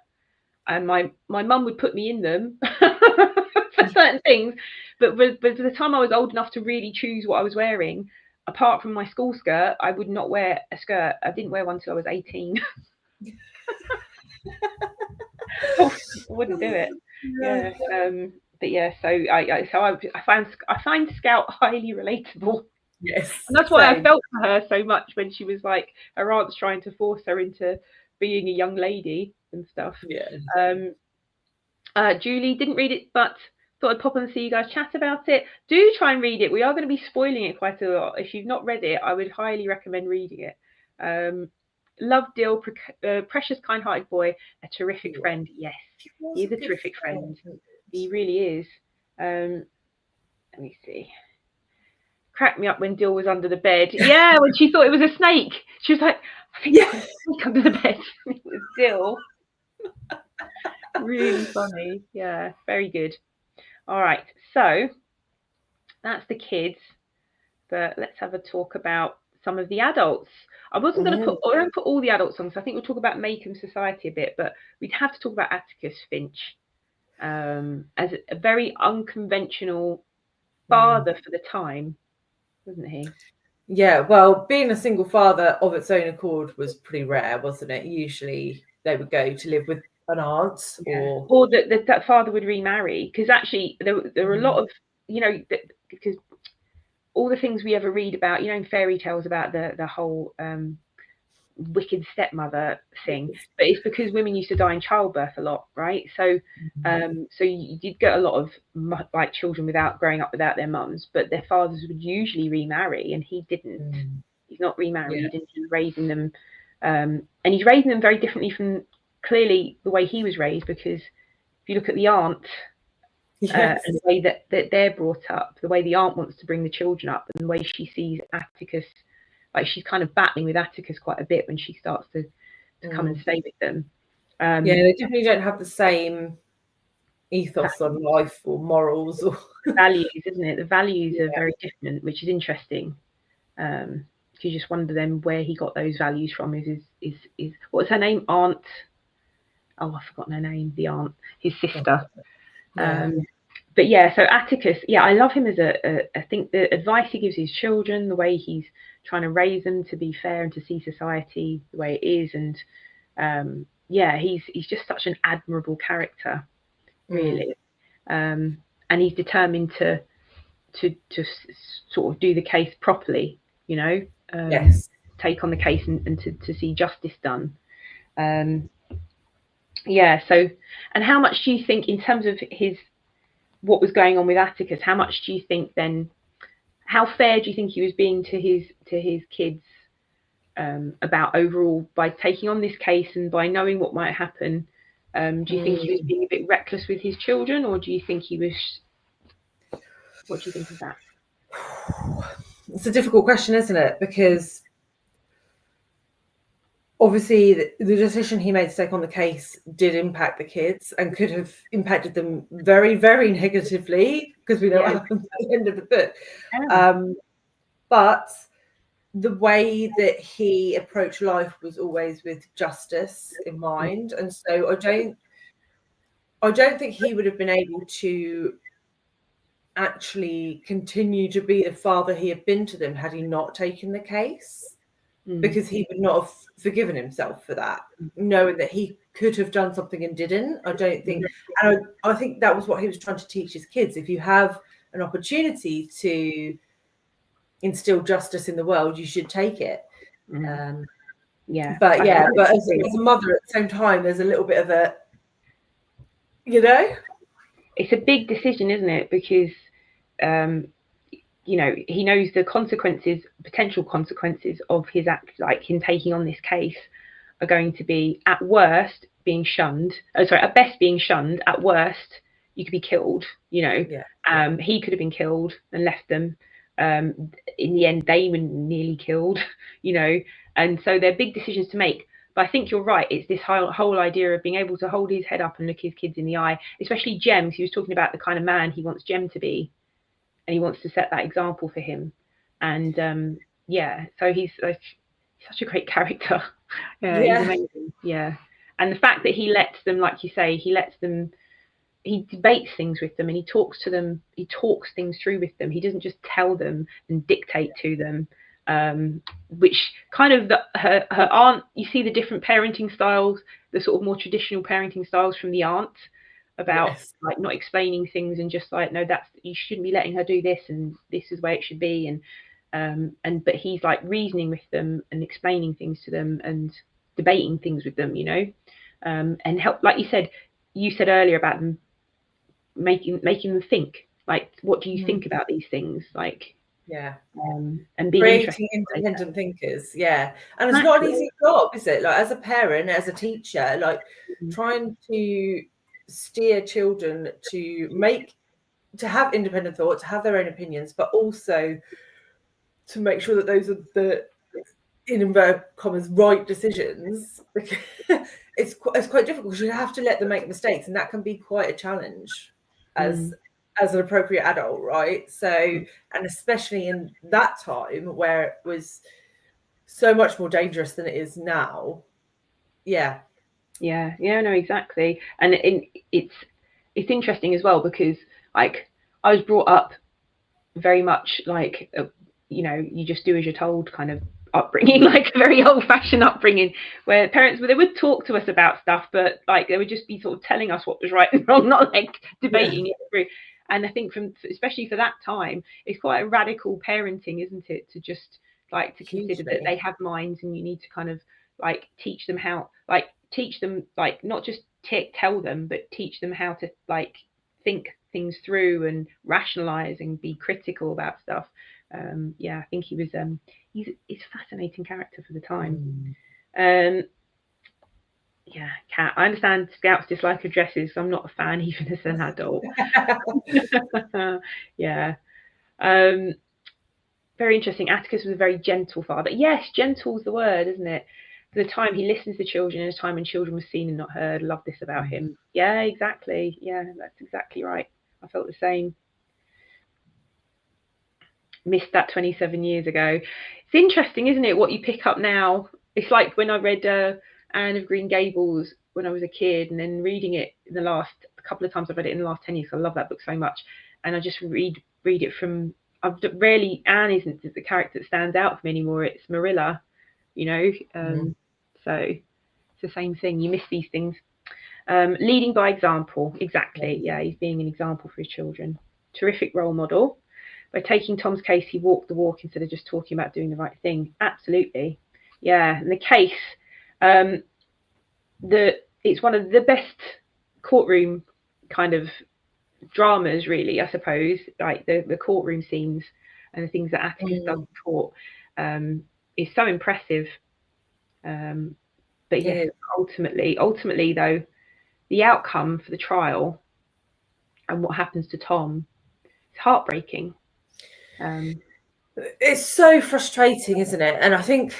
and my mum would put me in them for certain things, but by the time I was old enough to really choose what I was wearing, apart from my school skirt, I would not wear a skirt. I didn't wear one until I was 18. I wouldn't do it. I find Scout highly relatable. Yes, and that's why I felt for her so much when she was like, her aunt's trying to force her into being a young lady and stuff. Julie didn't read it, but thought I'd pop and see you guys chat about it. Do try and read it. We are going to be spoiling it quite a lot. If you've not read it, I would highly recommend reading it. Love Dill, precious, kind-hearted boy, a terrific friend. Yes, he's a terrific friend. He really is. Let me see. Cracked me up when Dill was under the bed. Yeah, when she thought it was a snake. She was like, I think it's a snake under the bed. It was Dill. Really funny. Yeah, very good. All right, so that's the kids, but let's have a talk about some of the adults. I wasn't going to put all the adult songs. I think we'll talk about Maycomb Society a bit, but we'd have to talk about Atticus Finch as a very unconventional father for the time, wasn't he? Yeah, well, being a single father of its own accord was pretty rare, wasn't it? Usually they would go to live with an aunt, or that father would remarry, because actually there were a lot of, because all the things we ever read about, in fairy tales about the whole wicked stepmother thing, but it's because women used to die in childbirth a lot, right? So so you did get a lot of like children growing up without their mums, but their fathers would usually remarry, and he didn't. He's not remarried, and he's raising them, and he's raising them very differently from clearly the way he was raised, because if you look at the aunt, and the way that they're brought up, the way the aunt wants to bring the children up, and the way she sees Atticus, like she's kind of battling with Atticus quite a bit when she starts to come and stay with them. They definitely don't have the same ethos on life or morals or values, isn't it? The values are very different, which is interesting. So you just wonder then where he got those values from. Is what's her name? Aunt. Oh, I've forgotten her name. The aunt, his sister. Yeah. But yeah, so Atticus, yeah, I love him as I think the advice he gives his children, the way he's trying to raise them to be fair and to see society the way it is, and yeah, he's just such an admirable character, really, and he's determined to sort of do the case properly, you know, Yes. take on the case and to see justice done. Yeah, so, and how much do you think, in terms of what was going on with Atticus, how much do you think then, how fair do you think he was being to his kids, about overall, by taking on this case and by knowing what might happen? Do you think he was being a bit reckless with his children, or do you think he was, what do you think of that? It's a difficult question, isn't it? Because obviously the decision he made to take on the case did impact the kids and could have impacted them very, very negatively, because we know what happens at the end of the book. But the way that he approached life was always with justice in mind, and so I don't think he would have been able to actually continue to be the father he had been to them had he not taken the case, because he would not have forgiven himself for that, knowing that he could have done something and didn't. I don't think, and I think that was what he was trying to teach his kids. If you have an opportunity to instill justice in the world, you should take it. Yeah, but as a mother, at the same time, there's a little bit of a, you know, it's a big decision, isn't it? Because you know, he knows the consequences, potential consequences of his act, like him taking on this case, are going to be, at worst, being shunned. Oh, sorry, at best being shunned. At worst, you could be killed. You know, he could have been killed and left them. In the end, they were nearly killed. You know, and so they're big decisions to make. But I think you're right. It's this whole idea of being able to hold his head up and look his kids in the eye, especially Jem. He was talking about the kind of man he wants Jem to be, and he wants to set that example for him. And yeah, so he's such a great character. He's amazing. Yeah, and the fact that he lets them, like you say, he debates things with them, and he talks to them, he talks things through with them. He doesn't just tell them and dictate to them, which kind of her aunt, you see the different parenting styles, the sort of more traditional parenting styles from the aunt, about like not explaining things and just like, no, that's, you shouldn't be letting her do this, and this is the way it should be, and but he's like reasoning with them and explaining things to them and debating things with them, you know, and help, like you said earlier about them making them think, like, what do you think about these things, like, and being creating independent thinkers. And it's not an easy job, is it? Like, as a parent, as a teacher, like trying to steer children to have independent thought, to have their own opinions, but also to make sure that those are the, in inverted commas, right decisions. It's quite difficult, because you have to let them make mistakes, and that can be quite a challenge as an appropriate adult, right? So, and especially in that time where it was so much more dangerous than it is now. No, exactly. And it's interesting as well, because like I was brought up very much like you know, you just do as you're told kind of upbringing, like a very old-fashioned upbringing, where parents, they would talk to us about stuff, but like they would just be sort of telling us what was right and wrong, not like debating it through. And I think especially for that time, it's quite a radical parenting, isn't it, to just like to consider that they have minds, and you need to kind of like teach them, like not just tell them, but teach them how to like think things through and rationalize and be critical about stuff. I think he was he's a fascinating character for the time. Kat, I understand Scouts dislike her dresses, so I'm not a fan even as an adult. Very interesting. Atticus was a very gentle father. Yes, gentle is the word, isn't it? For the time, he listens to children in a time when children were seen and not heard. Love this about him. Yeah, exactly. Yeah, that's exactly right. I felt the same. Missed that 27 years ago. interesting, isn't it, what you pick up now? It's like when I read Anne of Green Gables when I was a kid, and then reading it in the last couple of times I've read it in the last 10 years. I love that book so much, and I just read it from. Anne isn't the character that stands out for me anymore. It's Marilla, you know. So it's the same thing. You miss these things. Leading by example, exactly. Yeah, he's being an example for his children. Terrific role model. By taking Tom's case, he walked the walk instead of just talking about doing the right thing. Absolutely. Yeah, and the case, it's one of the best courtroom kind of dramas, really, I suppose, like the courtroom scenes and the things that Atticus does in court is so impressive. But yes, ultimately though, the outcome for the trial and what happens to Tom is heartbreaking. It's so frustrating, isn't it? And I think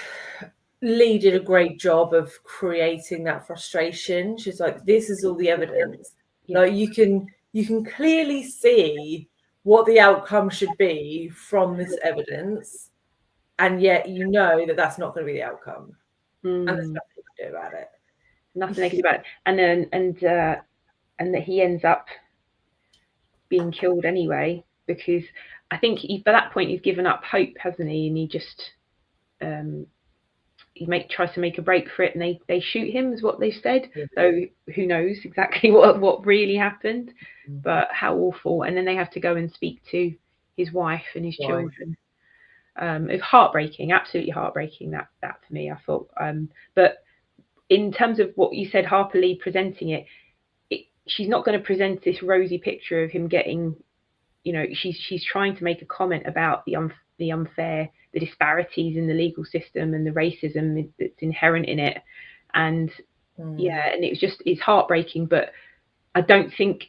Lee did a great job of creating that frustration. She's like, this is all the evidence. Yeah. Like you can clearly see what the outcome should be from this evidence, and yet you know that that's not going to be the outcome, and there's nothing you can do about it. Nothing they can do about it. And that he ends up being killed anyway, because I think by that point he's given up hope, hasn't he? And he just tries to make a break for it, and they shoot him, is what they've said. So who knows exactly what really happened, but how awful. And then they have to go and speak to his wife and his children. It's heartbreaking, absolutely heartbreaking, that for me, I thought. But in terms of what you said, Harper Lee presenting it, she's not going to present this rosy picture of him getting, you know, she's trying to make a comment about the unfair, the disparities in the legal system and the racism that's inherent in it. And and it's heartbreaking. But I don't think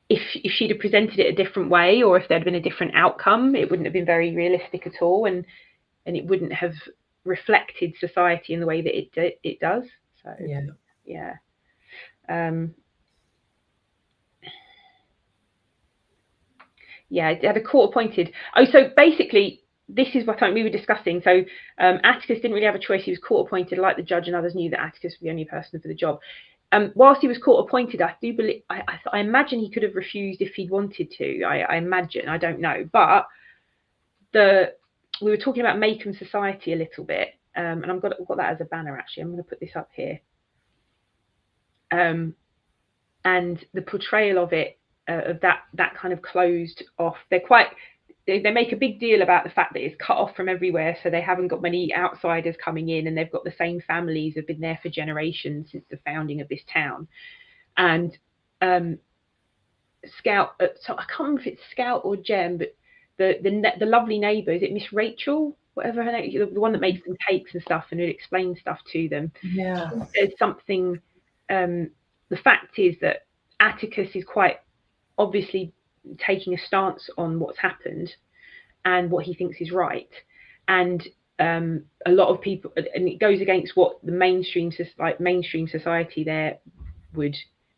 if she'd have presented it a different way, or if there'd been a different outcome, it wouldn't have been very realistic at all, and it wouldn't have reflected society in the way that it does. So it had a court appointed. So basically, this is what we were discussing. So Atticus didn't really have a choice. He was court appointed, like the judge and others knew that Atticus was the only person for the job. Whilst he was court appointed, I do believe, I imagine he could have refused if he'd wanted to. I imagine, I don't know. But we were talking about Maycomb Society a little bit, and I've got that as a banner, actually. I'm going to put this up here. And the portrayal of it, of that kind of closed off. They make a big deal about the fact that it's cut off from everywhere, so they haven't got many outsiders coming in, and they've got the same families that have been there for generations since the founding of this town. And Scout, so I can't remember if it's Scout or Jem, but the lovely neighbour, is it Miss Rachel, whatever her name, the one that makes them cakes and stuff and who explains stuff to them. Yeah, there's something. The fact is that Atticus is quite obviously taking a stance on what's happened and what he thinks is right, and a lot of people, and it goes against what the mainstream society there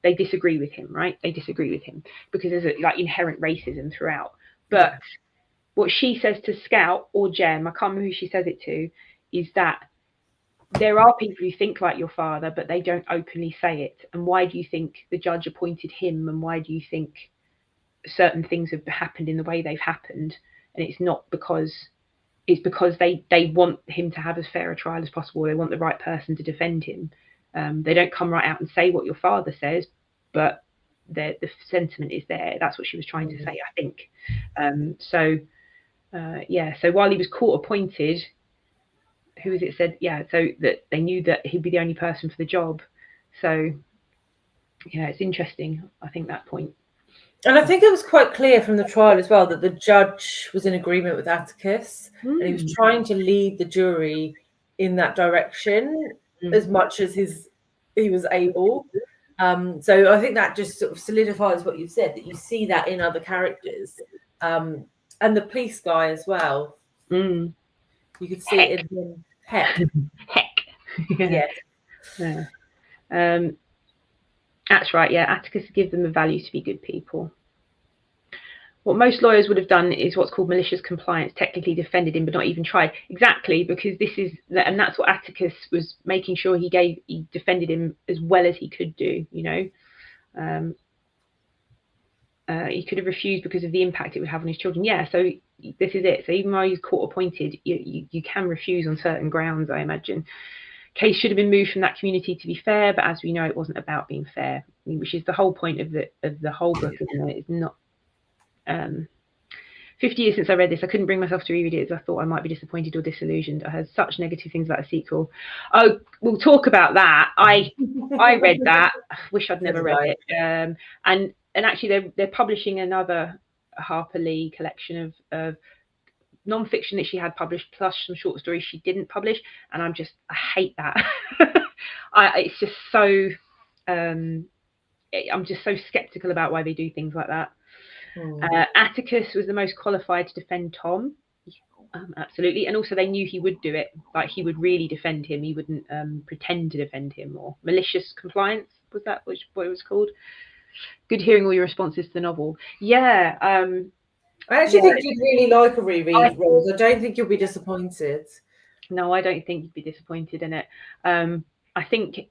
they disagree with him, right? They disagree with him because there's inherent racism throughout. But what she says to Scout or Jem, I can't remember who she says it to, is that there are people who think like your father, but they don't openly say it. And why do you think the judge appointed him? And why do you think certain things have happened in the way they've happened? And it's because they want him to have as fair a trial as possible. They want the right person to defend him. They don't come right out and say what your father says, but the sentiment is there. That's what she was trying to say, I think. So while he was court appointed, who was it said? Yeah, so that they knew that he'd be the only person for the job. So it's interesting, I think, that point. And I think it was quite clear from the trial as well that the judge was in agreement with Atticus, and he was trying to lead the jury in that direction as much as he was able. So I think that just sort of solidifies what you said, that you see that in other characters, and the police guy as well. You could see it in him. Heck. Yeah. That's right. Yeah, Atticus gives them the value to be good people. what most lawyers would have done is what's called malicious compliance, technically defended him but not even tried. Exactly, because and that's what Atticus was making sure he defended him as well as he could do, you know. He could have refused because of the impact it would have on his children. Yeah, so this is it. So even though he's court appointed, you can refuse on certain grounds, I imagine. Case should have been moved from that community to be fair, but as we know, it wasn't about being fair, which is the whole point of the whole book, isn't it? It's not. 50 years since I read this, I couldn't bring myself to reread it as I thought I might be disappointed or disillusioned. I heard such negative things about the sequel. Oh, we'll talk about that. I read that. Wish I'd never read it. And actually, they're publishing another Harper Lee collection of non-fiction that she had published, plus some short stories she didn't publish, and I hate that. It's just so I'm just so skeptical about why they do things like that. Atticus was the most qualified to defend Tom, absolutely, and also they knew he would do it. Like, he would really defend him. He wouldn't pretend to defend him. Or malicious compliance, was that what it was called? Good hearing all your responses to the novel. Yeah. I actually think you'd really like a reread, Rose. I don't think you'll be disappointed. No, I don't think you'd be disappointed in it. I think,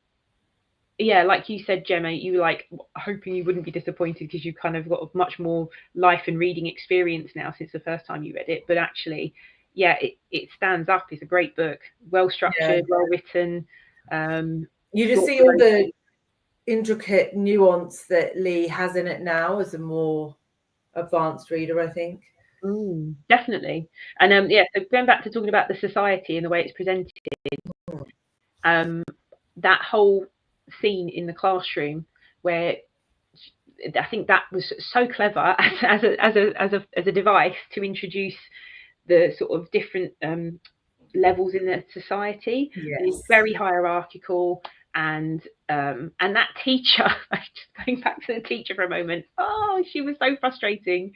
yeah, like you said, Gemma, you like hoping you wouldn't be disappointed because you've kind of got a much more life and reading experience now since the first time you read it. But actually, yeah, it stands up. It's a great book, well structured, well written. You just see all the intricate nuance that Lee has in it now as a more advanced reader, I think. Definitely. And so going back to talking about the society and the way it's presented, that whole scene in the classroom where I think that was so clever as a device to introduce the sort of different levels in the society. Yes. It's very hierarchical, and that teacher, just going back to the teacher for a moment, she was so frustrating.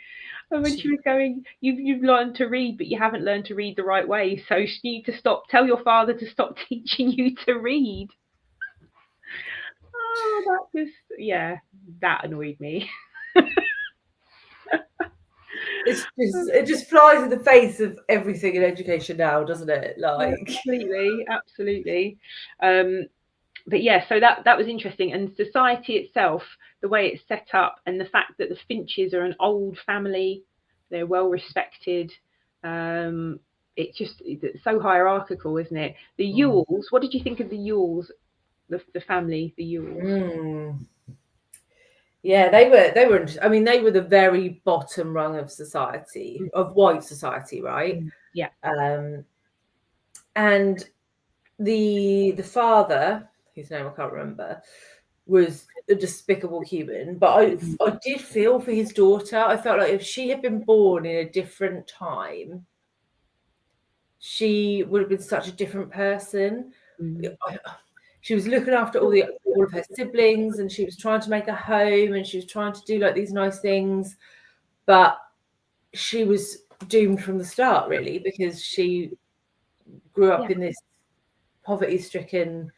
And when she was going, you've learned to read, but you haven't learned to read the right way, so you need to tell your father to stop teaching you to read. That annoyed me. It just flies in the face of everything in education now, doesn't it? Like, absolutely. But yeah, so that was interesting. And society itself, the way it's set up, and the fact that the Finches are an old family, they're well respected. It's so hierarchical, isn't it? The Yules, what did you think of the Yules? The family, the Yules. Yeah, they were. I mean, they were the very bottom rung of society, of white society, right? Yeah. And the father, whose name I can't remember, was a despicable human. But I did feel for his daughter. I felt like if she had been born in a different time, she would have been such a different person. She was looking after all of her siblings, and she was trying to make a home, and she was trying to do like these nice things, but she was doomed from the start, really, because she grew up in this poverty-stricken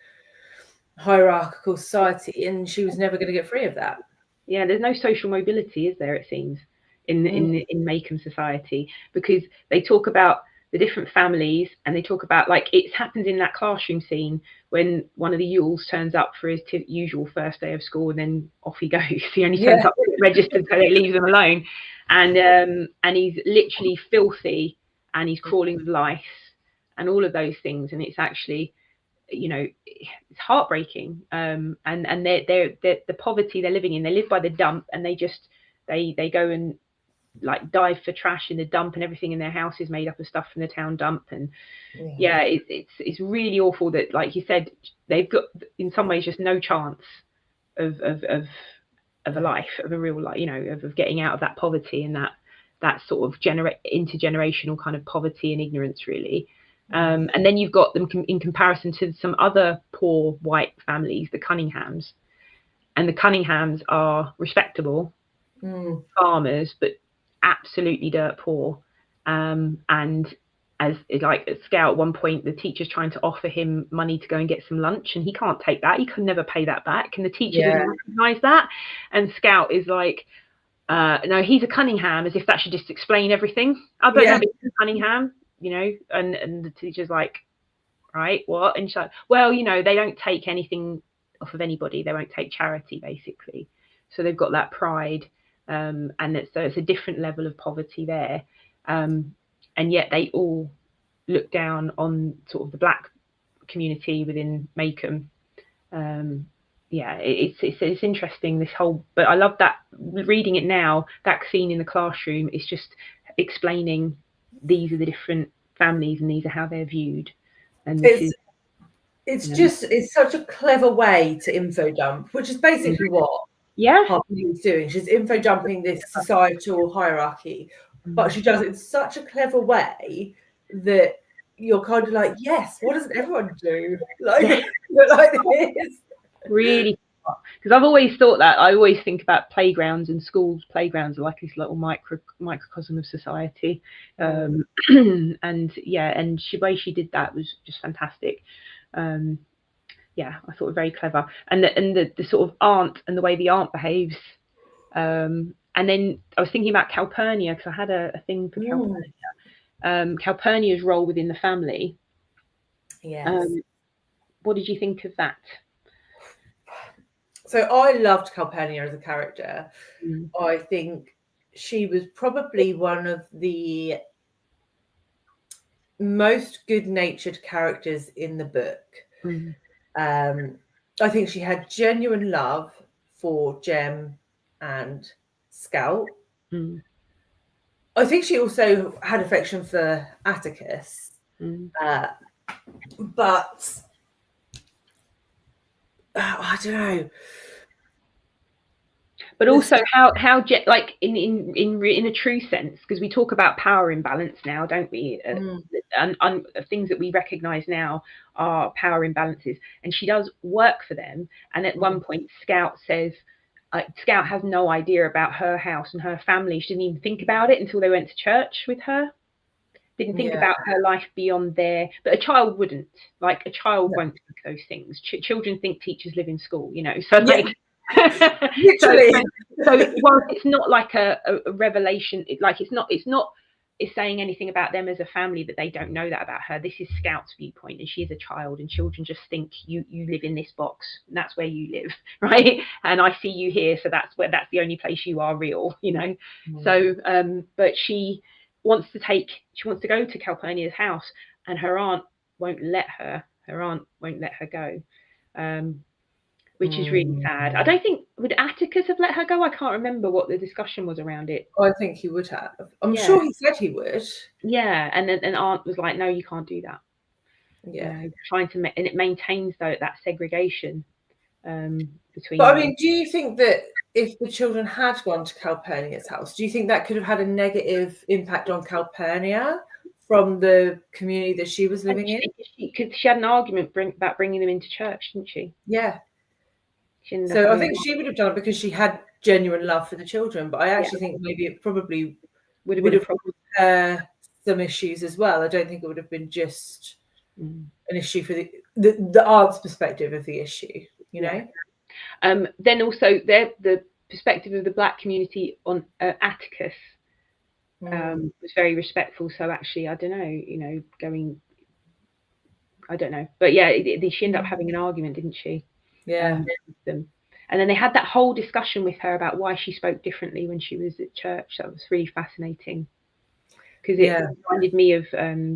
hierarchical society, and she was never going to get free of that. Yeah, there's no social mobility, is there? It seems in Maycomb society, because they talk about the different families, and they talk about, like, it happens in that classroom scene when one of the Yules turns up for his usual first day of school, and then off he goes. He only turns up registered, so they leave him alone, and he's literally filthy, and he's crawling with lice and all of those things, and it's actually, you know, it's heartbreaking. And they're the poverty they're living in. They live by the dump, and they go and like dive for trash in the dump, and everything in their house is made up of stuff from the town dump. And it's really awful that, like you said, they've got in some ways just no chance of a life, of a real life, you know, of getting out of that poverty and that sort of intergenerational kind of poverty and ignorance, really. And then you've got them in comparison to some other poor white families, the Cunninghams, and the Cunninghams are respectable farmers, but absolutely dirt poor. And as like at Scout, at one point, the teacher's trying to offer him money to go and get some lunch, and he can't take that. He can never pay that back, and the teacher doesn't recognise that. And Scout is like, No, he's a Cunningham, as if that should just explain everything. I don't know, but he's a Cunningham, you know, and the teacher's like, right, what? And she's like, well, you know, they don't take anything off of anybody. They won't take charity, basically. So they've got that pride, and it's a different level of poverty there. And yet they all look down on sort of the black community within Macomb. Yeah, it's interesting, this whole, but I love that reading it now, that scene in the classroom is just explaining these are the different families and these are how they're viewed. And it's such a clever way to info dump, which is basically what Harper Lee is doing. She's info dumping this societal hierarchy, but she does it in such a clever way that you're kind of like, yes, what doesn't everyone do? Like, like this. Really, because I've always thought that. I always think about playgrounds and schools. Playgrounds are like this little microcosm of society. And yeah, and the way she did that was just fantastic. Yeah, I thought it very clever. And the sort of aunt and the way the aunt behaves. And then I was thinking about Calpurnia, because I had a thing for Calpurnia. Calpurnia's role within the family. Yes. What did you think of that? So I loved Calpurnia as a character. I think she was probably one of the most good-natured characters in the book. I think she had genuine love for Jem and Scout. I think she also had affection for Atticus. But I don't know. But also how like in a true sense, because we talk about power imbalance now, don't we? And things that we recognise now are power imbalances. And she does work for them. And at one point, Scout says, Scout has no idea about her house and her family. She didn't even think about it until they went to church with her. Didn't think about her life beyond there. But a child wouldn't. Like, a child won't think those things. Children think teachers live in school, you know. So like, literally. so whilst it's not like a revelation, it's saying anything about them as a family that they don't know that about her. This is Scout's viewpoint, and she is a child, and children just think you live in this box, and that's where you live, right? And I see you here, so that's the only place you are real, you know. So but she wants to go to Calpurnia's house, and her aunt won't let her go, which is really sad. I don't think, would Atticus have let her go? I can't remember what the discussion was around it. I think he would have. I'm sure he said he would. Yeah, and then aunt was like, no, you can't do that. Yeah, trying to and it maintains though that segregation between. But I mean, do you think that if the children had gone to Calpurnia's house, do you think that could have had a negative impact on Calpurnia from the community that she was living in? Because she had an argument about bringing them into church, didn't she? Yeah. So I think she would have done it because she had genuine love for the children, but I actually think maybe it probably would have caused some issues as well. I don't think it would have been just an issue for the aunt's perspective of the issue, you know. Then also the perspective of the black community on Atticus was very respectful. So actually, I don't know, you know, I don't know, but yeah, she ended up having an argument, didn't she? Yeah. And then they had that whole discussion with her about why she spoke differently when she was at church. That was really fascinating, because it reminded me of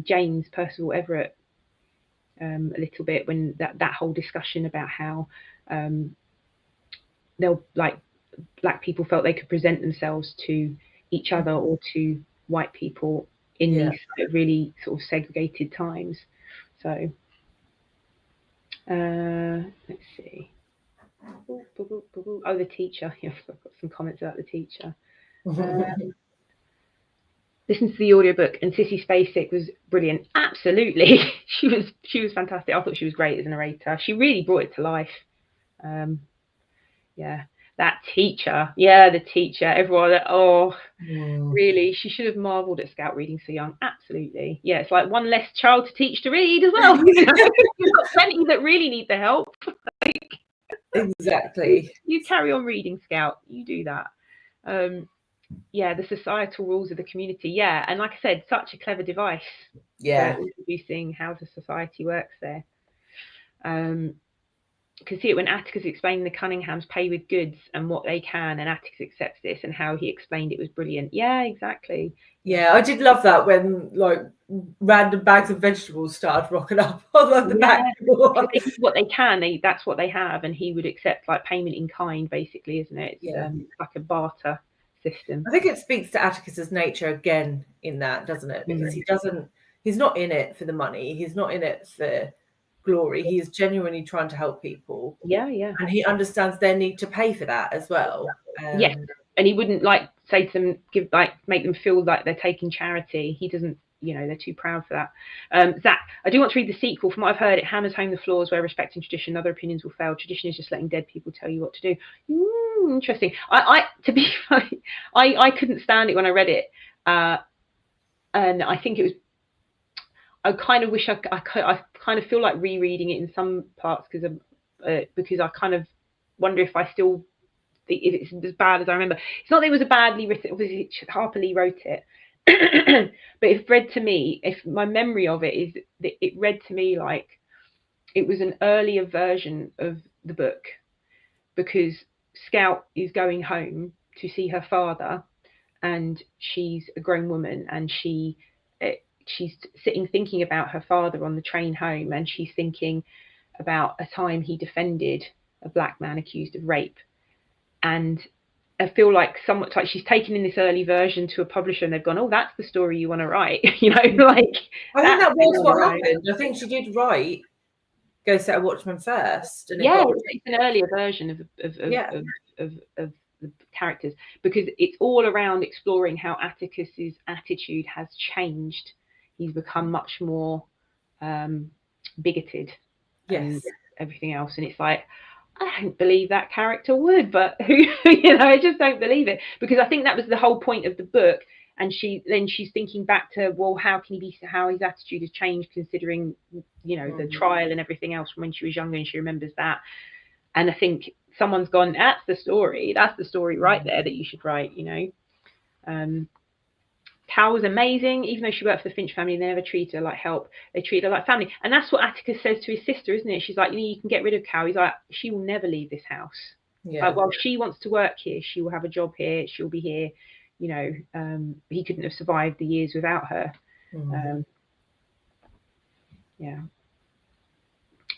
James Percival Everett a little bit, when that whole discussion about how they'll, like, black people felt they could present themselves to each other or to white people in these really sort of segregated times. So let's see. Oh, the teacher. Yes, I've got some comments about the teacher. Listen to the audiobook, and Sissy Spacek was brilliant. Absolutely. she was fantastic. I thought she was great as a narrator. She really brought it to life. That teacher. Yeah, the teacher. Everyone, really, she should have marvelled at Scout reading so young. Absolutely. Yeah, it's like one less child to teach to read as well. You've got plenty that really need the help. Exactly. You carry on reading, Scout. You do that. the societal rules of the community. Yeah, and like I said, such a clever device Yeah. for introducing how the society works there. Can see it when Atticus explained the Cunninghams pay with goods and what they can, and Atticus accepts this, and how he explained it was brilliant. Yeah, exactly. Yeah, I did love that when like random bags of vegetables started rocking up on the back door. They do what they can, that's what they have, and he would accept like payment in kind, basically, isn't it? It's like a barter system. I think it speaks to Atticus's nature again in that, doesn't it? Because he's not in it for the money, he's not in it for glory, he is genuinely trying to help people. Yeah. And he understands their need to pay for that as well. Yes, and he wouldn't like say to them, make them feel like they're taking charity. He doesn't, they're too proud for that. Zach, I do want to read the sequel. From what I've heard, it hammers home the flaws where respecting tradition, other opinions will fail. Tradition is just letting dead people tell you what to do. Interesting. To be funny, I couldn't stand it when I read it, and I think it was. I kind of wish I kind of feel like rereading it in some parts because I kind of wonder if I still. If it's as bad as I remember. It's not that it was a badly written, obviously Harper Lee wrote it, but if read to me, if my memory of it is that it read to me like it was an earlier version of the book, because Scout is going home to see her father, and she's a grown woman, and she's sitting thinking about her father on the train home, and she's thinking about a time he defended a black man accused of rape. And I feel like somewhat like she's taken in this early version to a publisher, and they've gone, "Oh, that's the story you want to write," like. I think that was what happened. I think she did write Go Set a Watchman first, and it's an earlier version of the characters, because it's all around exploring how Atticus's attitude has changed. He's become much more bigoted, and everything else, and it's like, I don't believe that character would, but I just don't believe it, because I think that was the whole point of the book. And she's thinking back to, well, how his attitude has changed considering, the trial and everything else from when she was younger, and she remembers that. And I think someone's gone, that's the story right there that you should write. Cal was amazing. Even though she worked for the Finch family, they never treated her like help. They treated her like family. And that's what Atticus says to his sister, isn't it? She's like, you can get rid of Cal. He's like, she will never leave this house. While she wants to work here, she will have a job here. She'll be here. He couldn't have survived the years without her.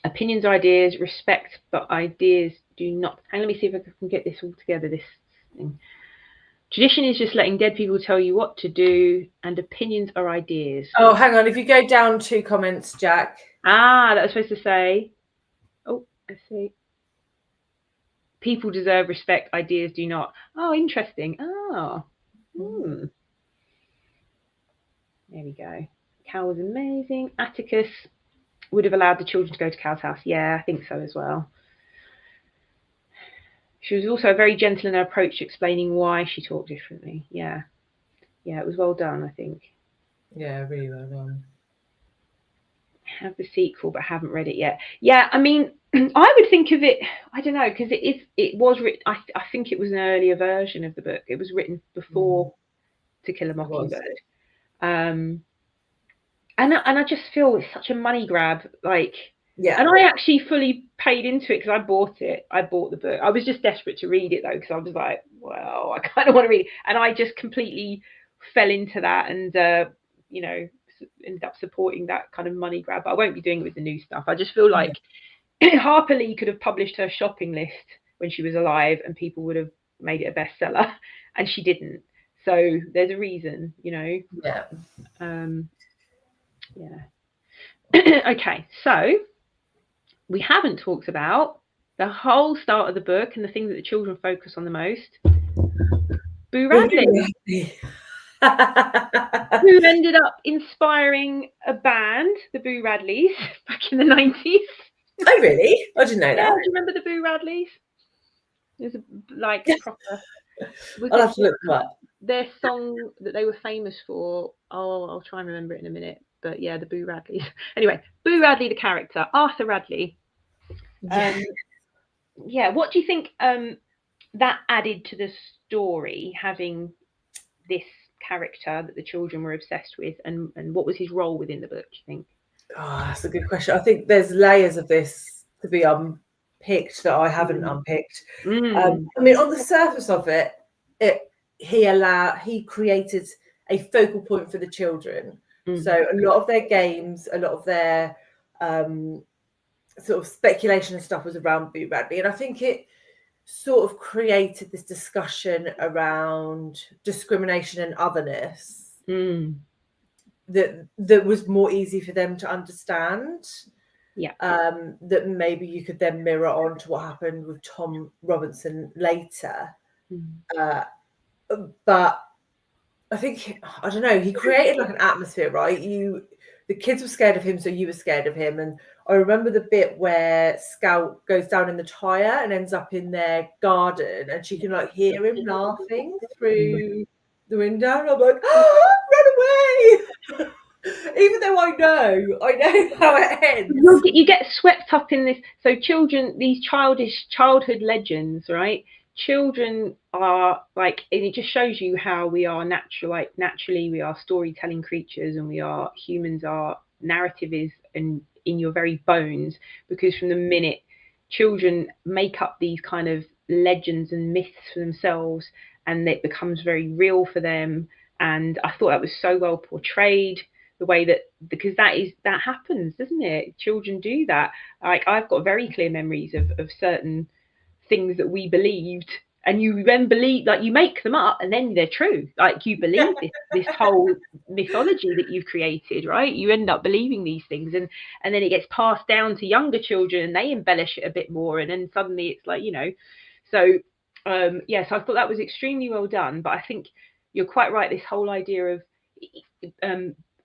Opinions are ideas, respect, but ideas do not. Hang on, let me see if I can get this all together, this thing. Tradition is just letting dead people tell you what to do, and opinions are ideas. Oh, hang on. If you go down 2 comments, Jack. That was supposed to say. Oh, let's see. People deserve respect, ideas do not. Oh, interesting. Oh. There we go. Cal was amazing. Atticus would have allowed the children to go to Cal's house. Yeah, I think so as well. She was also very gentle in her approach to explaining why she talked differently. Yeah, it was well done, I think. Yeah, really well done. I have the sequel, but haven't read it yet. Yeah, I mean, I would think of it, I don't know, because it was written, I think it was an earlier version of the book. It was written before To Kill a Mockingbird. And I just feel it's such a money grab, like. Yeah. And I actually fully paid into it because I bought it. I bought the book. I was just desperate to read it though, because I was like, well, I kind of want to read it. And I just completely fell into that, and ended up supporting that kind of money grab. But I won't be doing it with the new stuff. I just feel like Harper Lee could have published her shopping list when she was alive, and people would have made it a bestseller, and she didn't. So there's a reason, Yeah. Okay, so. We haven't talked about the whole start of the book and the thing that the children focus on the most. Boo Radley. Who ended up inspiring a band, the Boo Radleys, back in the 90s. Oh, really? I didn't know that. Do you remember the Boo Radleys? There's proper. I'll have to look them up. Their song that they were famous for, I'll try and remember it in a minute. But yeah, the Boo Radleys. Anyway, Boo Radley, the character, Arthur Radley. What do you think that added to the story, having this character that the children were obsessed with, and what was his role within the book, do you think? Oh, that's a good question. I think there's layers of this to be unpicked that I haven't unpicked. I mean, on the surface of it, he created a focal point for the children. So a lot of their games, a lot of their sort of speculation and stuff was around Boo Radley, and I think it sort of created this discussion around discrimination and otherness that was more easy for them to understand. Yeah. That maybe you could then mirror on to what happened with Tom Robinson later. But I think, I don't know, he created like an atmosphere, right? The kids were scared of him, so you were scared of him. And I remember the bit where Scout goes down in the tyre and ends up in their garden, and she can like hear him laughing through the window. And I'm like, oh, run away! Even though I know how it ends. You get swept up in this. So children, these childhood legends, right? Children are like, and it just shows you how we are naturally we are storytelling creatures, and humans are narrative is in your very bones, because from the minute children make up these kind of legends and myths for themselves, and it becomes very real for them. And I thought that was so well portrayed, the way that, because that happens, doesn't it? Children do that. Like, I've got very clear memories of certain things that we believed, and you then believe, like, you make them up and then they're true. Like, you believe this whole mythology that you've created, right? You end up believing these things, and then it gets passed down to younger children and they embellish it a bit more, and then suddenly it's like, so so I thought that was extremely well done. But I think you're quite right, this whole idea of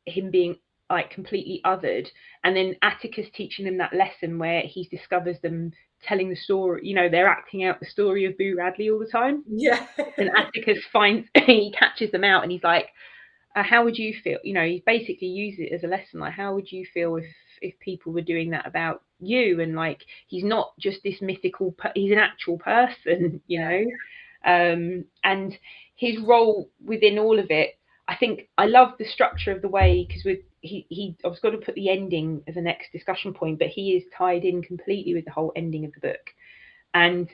him being like completely othered, and then Atticus teaching them that lesson where he discovers them telling the story, they're acting out the story of Boo Radley all the time. Yeah. And Atticus he catches them out, and he's like, how would you feel? He basically used it as a lesson, like, how would you feel if people were doing that about you? And like, he's not just this mythical, he's an actual person, and his role within all of it. I think I love the structure of the way, because I was going to put the ending as a next discussion point, but he is tied in completely with the whole ending of the book. And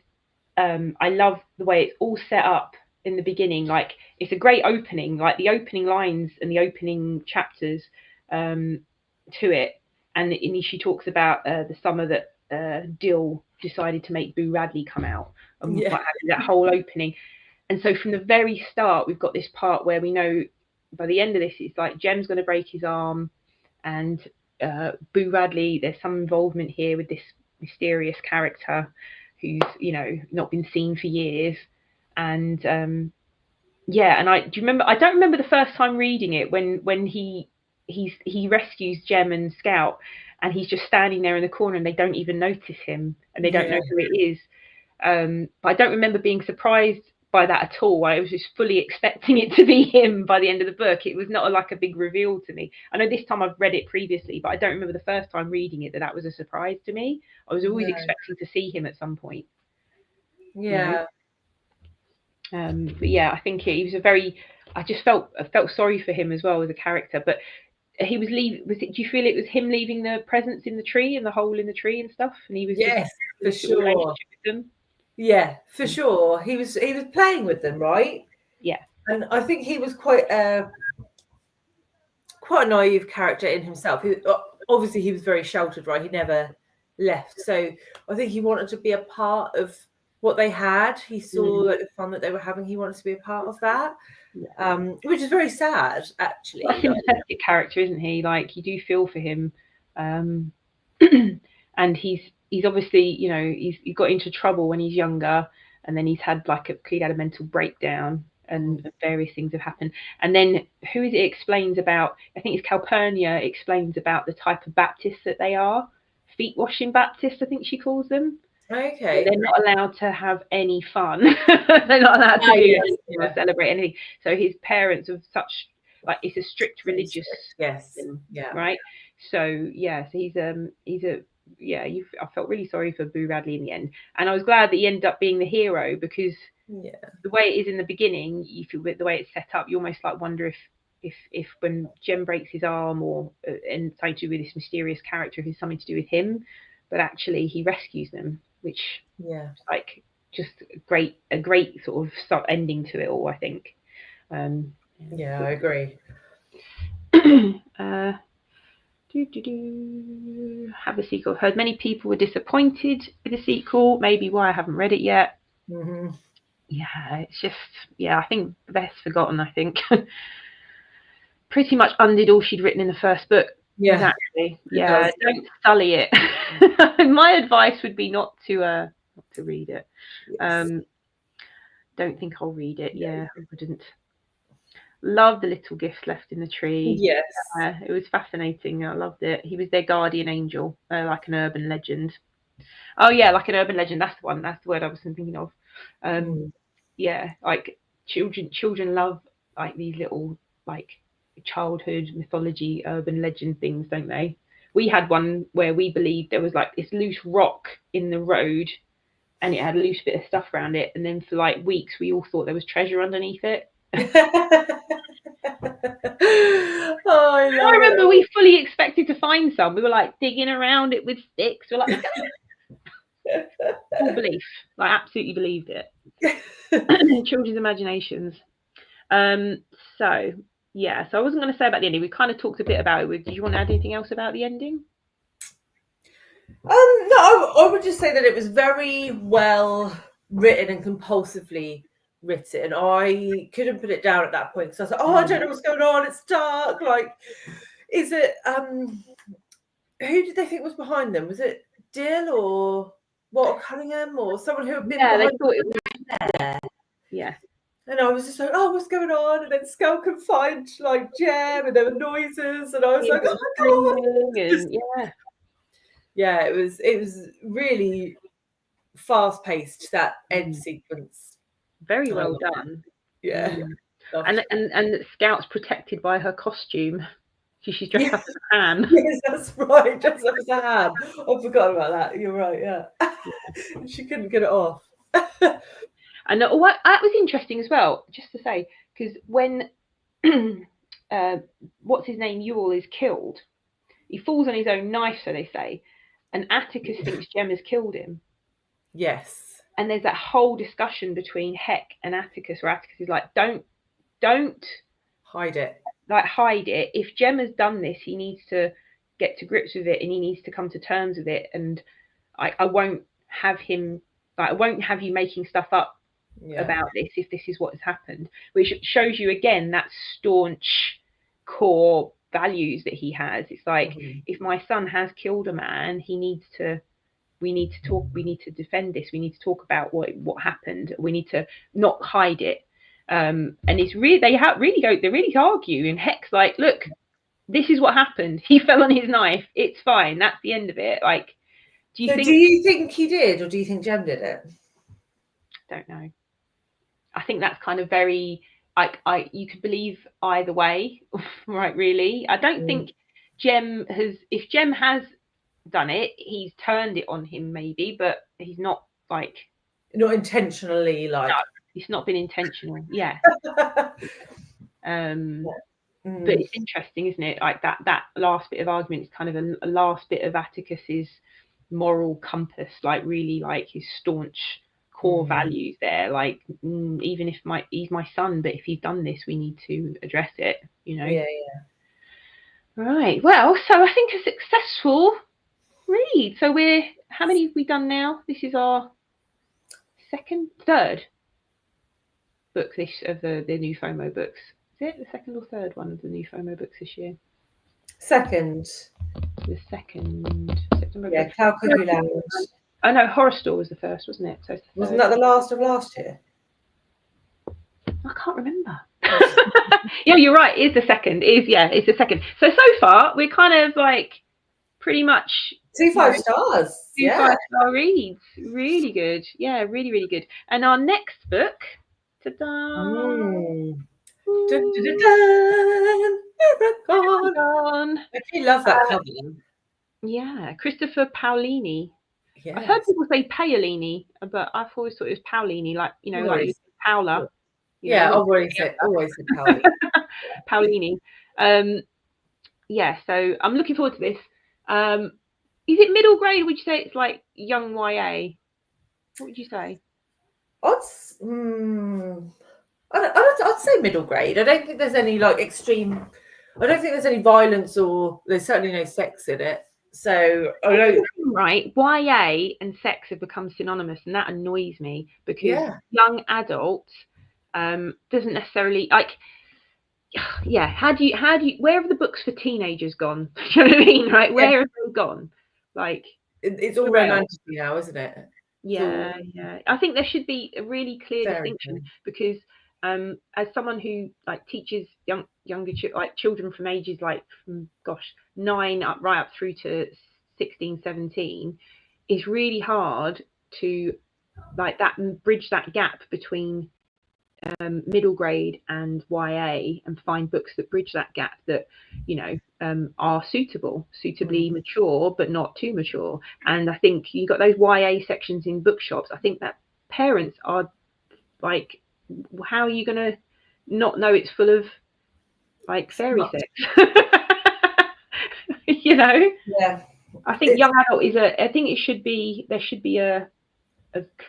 I love the way it's all set up in the beginning. Like, it's a great opening, like the opening lines and the opening chapters to it. And she talks about the summer that Dill decided to make Boo Radley come out, and that whole opening. And so from the very start, we've got this part where we know by the end of this, it's like Jem's going to break his arm, and Boo Radley, there's some involvement here with this mysterious character who's, not been seen for years. And and do you remember? I don't remember the first time reading it when he rescues Jem and Scout, and he's just standing there in the corner, and they don't even notice him, and they don't know who it is. But I don't remember being surprised by that at all. I was just fully expecting it to be him by the end of the book. It was not like a big reveal to me. I know this time I've read it previously, but I don't remember the first time reading it that was a surprise to me. I was always expecting to see him at some point. Yeah. But yeah, I think he was I just felt sorry for him as well as a character. But he was leaving. Do you feel it was him leaving the presents in the tree and the hole in the tree and stuff? And he was for sure. With them? Yeah, for sure. He was playing with them, right? Yeah. And I think he was quite a naive character in himself. Obviously, he was very sheltered, right? He never left. So I think he wanted to be a part of what they had. He saw like the fun that they were having. He wanted to be a part of that, which is very sad, actually. That's a sympathetic character, isn't he? Like, you do feel for him, and he's obviously, he got into trouble when he's younger, and then he's had clearly had a mental breakdown, and various things have happened. And then who is it explains about? I think it's Calpurnia explains about the type of Baptists that they are, feet washing Baptists, I think she calls them. Okay. They're not allowed to have any fun. They're not allowed to do anything or celebrate anything. So his parents are such, it's a strict religious thing, right? So so he's a I felt really sorry for Boo Radley in the end, and I was glad that he ended up being the hero, because the way it is in the beginning, you feel the way it's set up, you almost like wonder if when Jem breaks his arm or and something to do with this mysterious character, if it's something to do with him, but actually he rescues them, which like just a great sort of ending to it all, I think. I agree. Have a sequel. Heard many people were disappointed with the sequel. Maybe why I haven't read it yet. Mm-hmm. Yeah, it's just I think Beth's forgotten. I think pretty much undid all she'd written in the first book. Yeah, exactly. Yeah, don't sully it. My advice would be not to read it. Yes. Don't think I'll read it. Yeah, I wouldn't. Love the little gifts left in the tree. Yes. It was fascinating. I loved it. He was their guardian angel, like an urban legend. Oh yeah, like an urban legend. That's the one. That's the word I was thinking of. Yeah, like children love like these little like childhood mythology, urban legend things, don't they? We had one where we believed there was like this loose rock in the road, and it had a loose bit of stuff around it, and then for like weeks we all thought there was treasure underneath it. I remember we fully expected to find some. We were like digging around it with sticks. We're like, full belief, like absolutely believed it. Children's imaginations. So I wasn't going to say about the ending. We kind of talked a bit about it. Did you want to add anything else about the ending? No, I would just say that it was very well written and compulsively written. I couldn't put it down at that point because I was like, I don't know what's going on. It's dark. Like, is it? Who did they think was behind them? Was it Dill or Walter Cunningham or someone who had been? Yeah, they thought it was there. Yeah. And I was just like, what's going on? And then Skull could find like Jem, and there were noises, and I was like, oh my god! Yeah, it was really fast paced, that end sequence. Very well done. Yeah. And Scout's protected by her costume. She's dressed up as a ham. Yes, that's right. Dressed up as a ham. I forgot about that. You're right, yeah. She couldn't get it off. And that was interesting as well, just to say, because when what's his name, Ewell, is killed, he falls on his own knife, so they say, and Atticus thinks Jem has killed him. Yes. And there's that whole discussion between Heck and Atticus, where Atticus is like, don't hide it. Like, hide it. If Jem has done this, he needs to get to grips with it, and he needs to come to terms with it. And I won't have him, like, I won't have you making stuff up about this if this is what has happened. Which shows you again that staunch core values that he has. It's like, if my son has killed a man, we need to talk, we need to defend this, we need to talk about what happened, we need to not hide it. And it's really, they really argue, and Heck's like, look, this is what happened, he fell on his knife, it's fine, that's the end of it. Like, do you think he did, or do you think Jem did it? Don't know. I think that's kind of very, you could believe either way, right? Really, I don't think if Jem has done it, he's turned it on him maybe, but he's not intentionally, like, no, it's not been intentional. But it's interesting, isn't it? Like that last bit of argument is kind of a last bit of Atticus's moral compass, like really like his staunch core values there. Like, even if he's my son, but if he's done this, we need to address it, you know? Yeah. Right. Well, so I think a successful read. So how many have we done now? This is our third book of the new FOMO books. Is it the second or third one of the new FOMO books this year? Second. The second. September. Yeah, Cloud Cuckoo Land. Oh no, Horror Store was the first, wasn't it? So wasn't that the last of last year? I can't remember. Yeah, you're right. It's the second. It's the second. So far we're kind of like pretty much 2 5-stars. 2 5-star reads. Really good. Yeah, really, really good. And our next book, ta-da! Miracle. I actually love that cover. Yeah, Christopher Paolini. Yes. I've heard people say Paolini, but I've always thought it was Paolini, like, you know, like Paola. You Yeah, know, always said Paolini. Paolini. Yeah, so I'm looking forward to this. Is it middle grade? Would you say it's like young YA? What would you say? I'd say middle grade. I don't think there's any like extreme. I don't think there's any violence, or there's certainly no sex in it. So I don't. Right, YA and sex have become synonymous, and that annoys me because young adults doesn't necessarily like. Yeah, how do you? Where have the books for teenagers gone? You know what I mean, right? Where have they gone? Like, it's all romantic now, isn't it? Yeah. I think there should be a really clear distinction because as someone who like teaches younger children from ages like from 9 right up through to 16, 17, it's really hard to like that bridge that gap between middle grade and YA and find books that bridge that gap that, you know, are suitably mature, but not too mature. And I think you got those YA sections in bookshops. I think that parents are like, how are you going to not know it's full of like fairy sex? You know? Yeah. I think young adult I think there should be a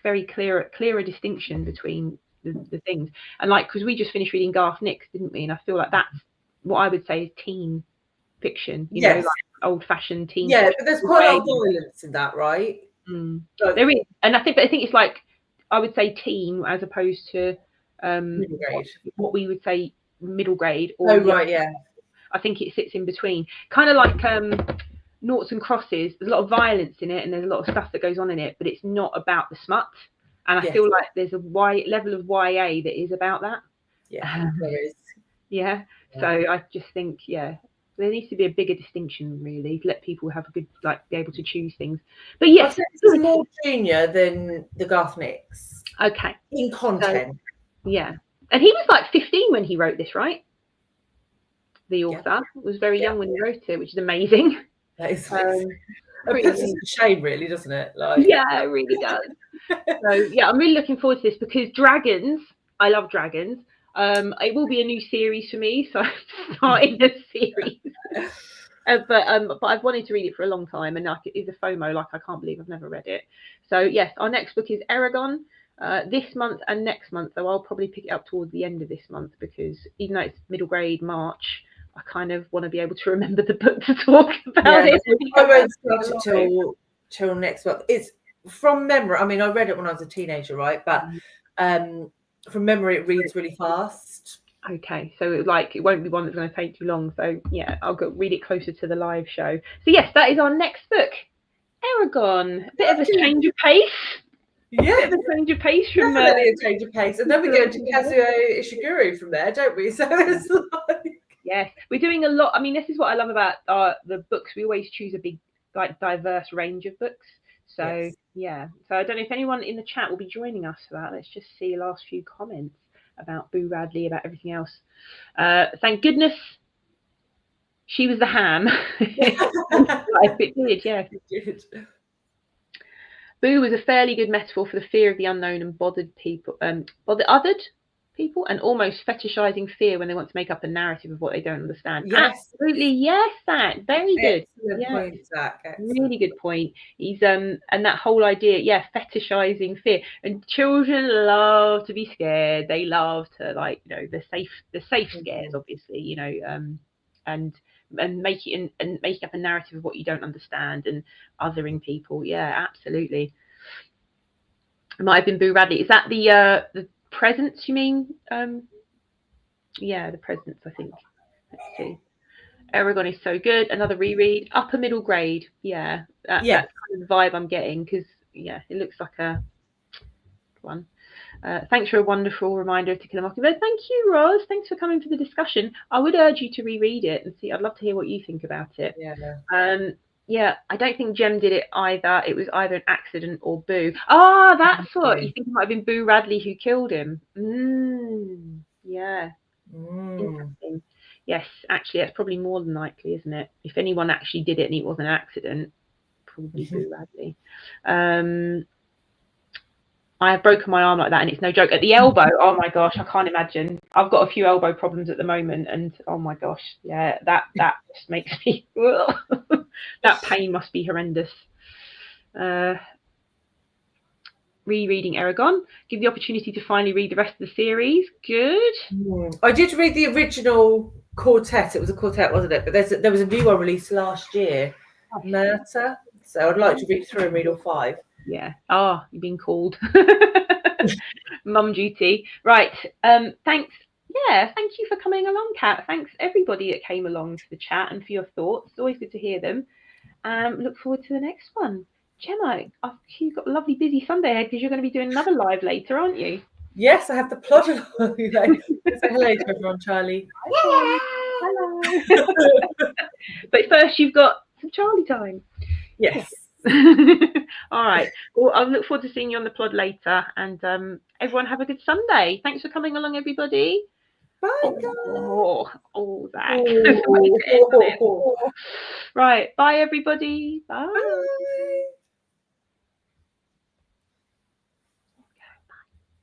very clearer distinction between the things. And like, because we just finished reading Garth Nix, didn't we? And I feel like that's what I would say is teen fiction, you know, like old-fashioned teen fiction. But there's quite a lot of violence in that, right? There is. And I think it's like, I would say teen as opposed to middle grade. What we would say middle grade. Or yeah. I think it sits in between. Kind of like Noughts and Crosses. There's a lot of violence in it and there's a lot of stuff that goes on in it, but it's not about the smut. And I feel like there's a level of YA that is about that. Yeah, there is. Yeah. So I just think, there needs to be a bigger distinction, really, to let people have a good, like, be able to choose things. But yes, this is more junior than the Garth Nix. Okay. In content. So, yeah. And he was like 15 when he wrote this, right? The author was very young when he wrote it, which is amazing. That is it puts us to shame, really, doesn't it? Like, yeah, it really does. So yeah, I'm really looking forward to this because dragons. I love dragons. It will be a new series for me, so I'm starting a series. But I've wanted to read it for a long time, and like, it is a FOMO. Like, I can't believe I've never read it. So yes, our next book is Eragon. This month and next month, though, I'll probably pick it up towards the end of this month because even though it's middle grade March, I kind of want to be able to remember the book to talk about it. I won't start it till next month. It's from memory. I mean, I read it when I was a teenager, right? But from memory, it reads really fast. Okay, so it won't be one that's going to take too long. So yeah, I'll go read it closer to the live show. So yes, that is our next book, Eragon. A bit of a change of pace. Yeah, a change of pace from definitely a change of pace, and then we go to Kazuo Ishiguro from there, don't we? So it's like. Yes, we're doing a lot. I mean, this is what I love about the books. We always choose a big, like, diverse range of books. So yeah. So I don't know if anyone in the chat will be joining us for that. Let's just see the last few comments about Boo Radley, about everything else. Thank goodness she was the ham. It did, yeah. It did. Boo was a fairly good metaphor for the fear of the unknown and bothered othered people, and almost fetishizing fear when they want to make up a narrative of what they don't understand. Yes. Absolutely, yes, Zach. Very good. Point, Zach. Really good point. He's and that whole idea, fetishizing fear. And children love to be scared. They love to, like, you know, the safe scares, obviously, you know, and making up a narrative of what you don't understand and othering people. Yeah, absolutely. It might have been Boo Radley. Is that the presents you mean? Yeah, the presents, I think. Let's see. Eragon is so good. Another reread. Upper middle grade. Yeah. That's kind of the vibe I'm getting because, it looks like a one. Thanks for a wonderful reminder of To Kill a Mockingbird. Thank you, Roz. Thanks for coming for the discussion. I would urge you to reread it and see. I'd love to hear what you think about it. Yeah. I don't think Jem did it either. It was either an accident or Boo. Ah, that's what you think. It might have been Boo Radley who killed him. Yeah. Interesting. Yes, actually, that's probably more than likely, isn't it? If anyone actually did it and it was an accident, probably Boo Radley. I have broken my arm like that, and it's no joke. At the elbow, oh my gosh, I can't imagine. I've got a few elbow problems at the moment, and oh my gosh, yeah, that just makes me that pain must be horrendous. Rereading Eragon, give the opportunity to finally read the rest of the series. Good. I did read the original quartet. It was a quartet, wasn't it? But there was a new one released last year, Murta. So I'd like to read through and read all 5. Yeah. Oh, you've been called. Mum duty. Right. Thanks. Yeah, thank you for coming along, Kat. Thanks everybody that came along to the chat and for your thoughts. It's always good to hear them. Look forward to the next one. Gemma, you've got a lovely busy Sunday ahead because you're going to be doing another live later, aren't you? Yes, I have the plot along. Say hello to everyone, Charlie. Hello. But first, you've got some Charlie time. Yes. All right. Well, I'll look forward to seeing you on the plot later. And everyone have a good Sunday. Thanks for coming along, everybody. Bye, that. Right. Bye, everybody. Bye.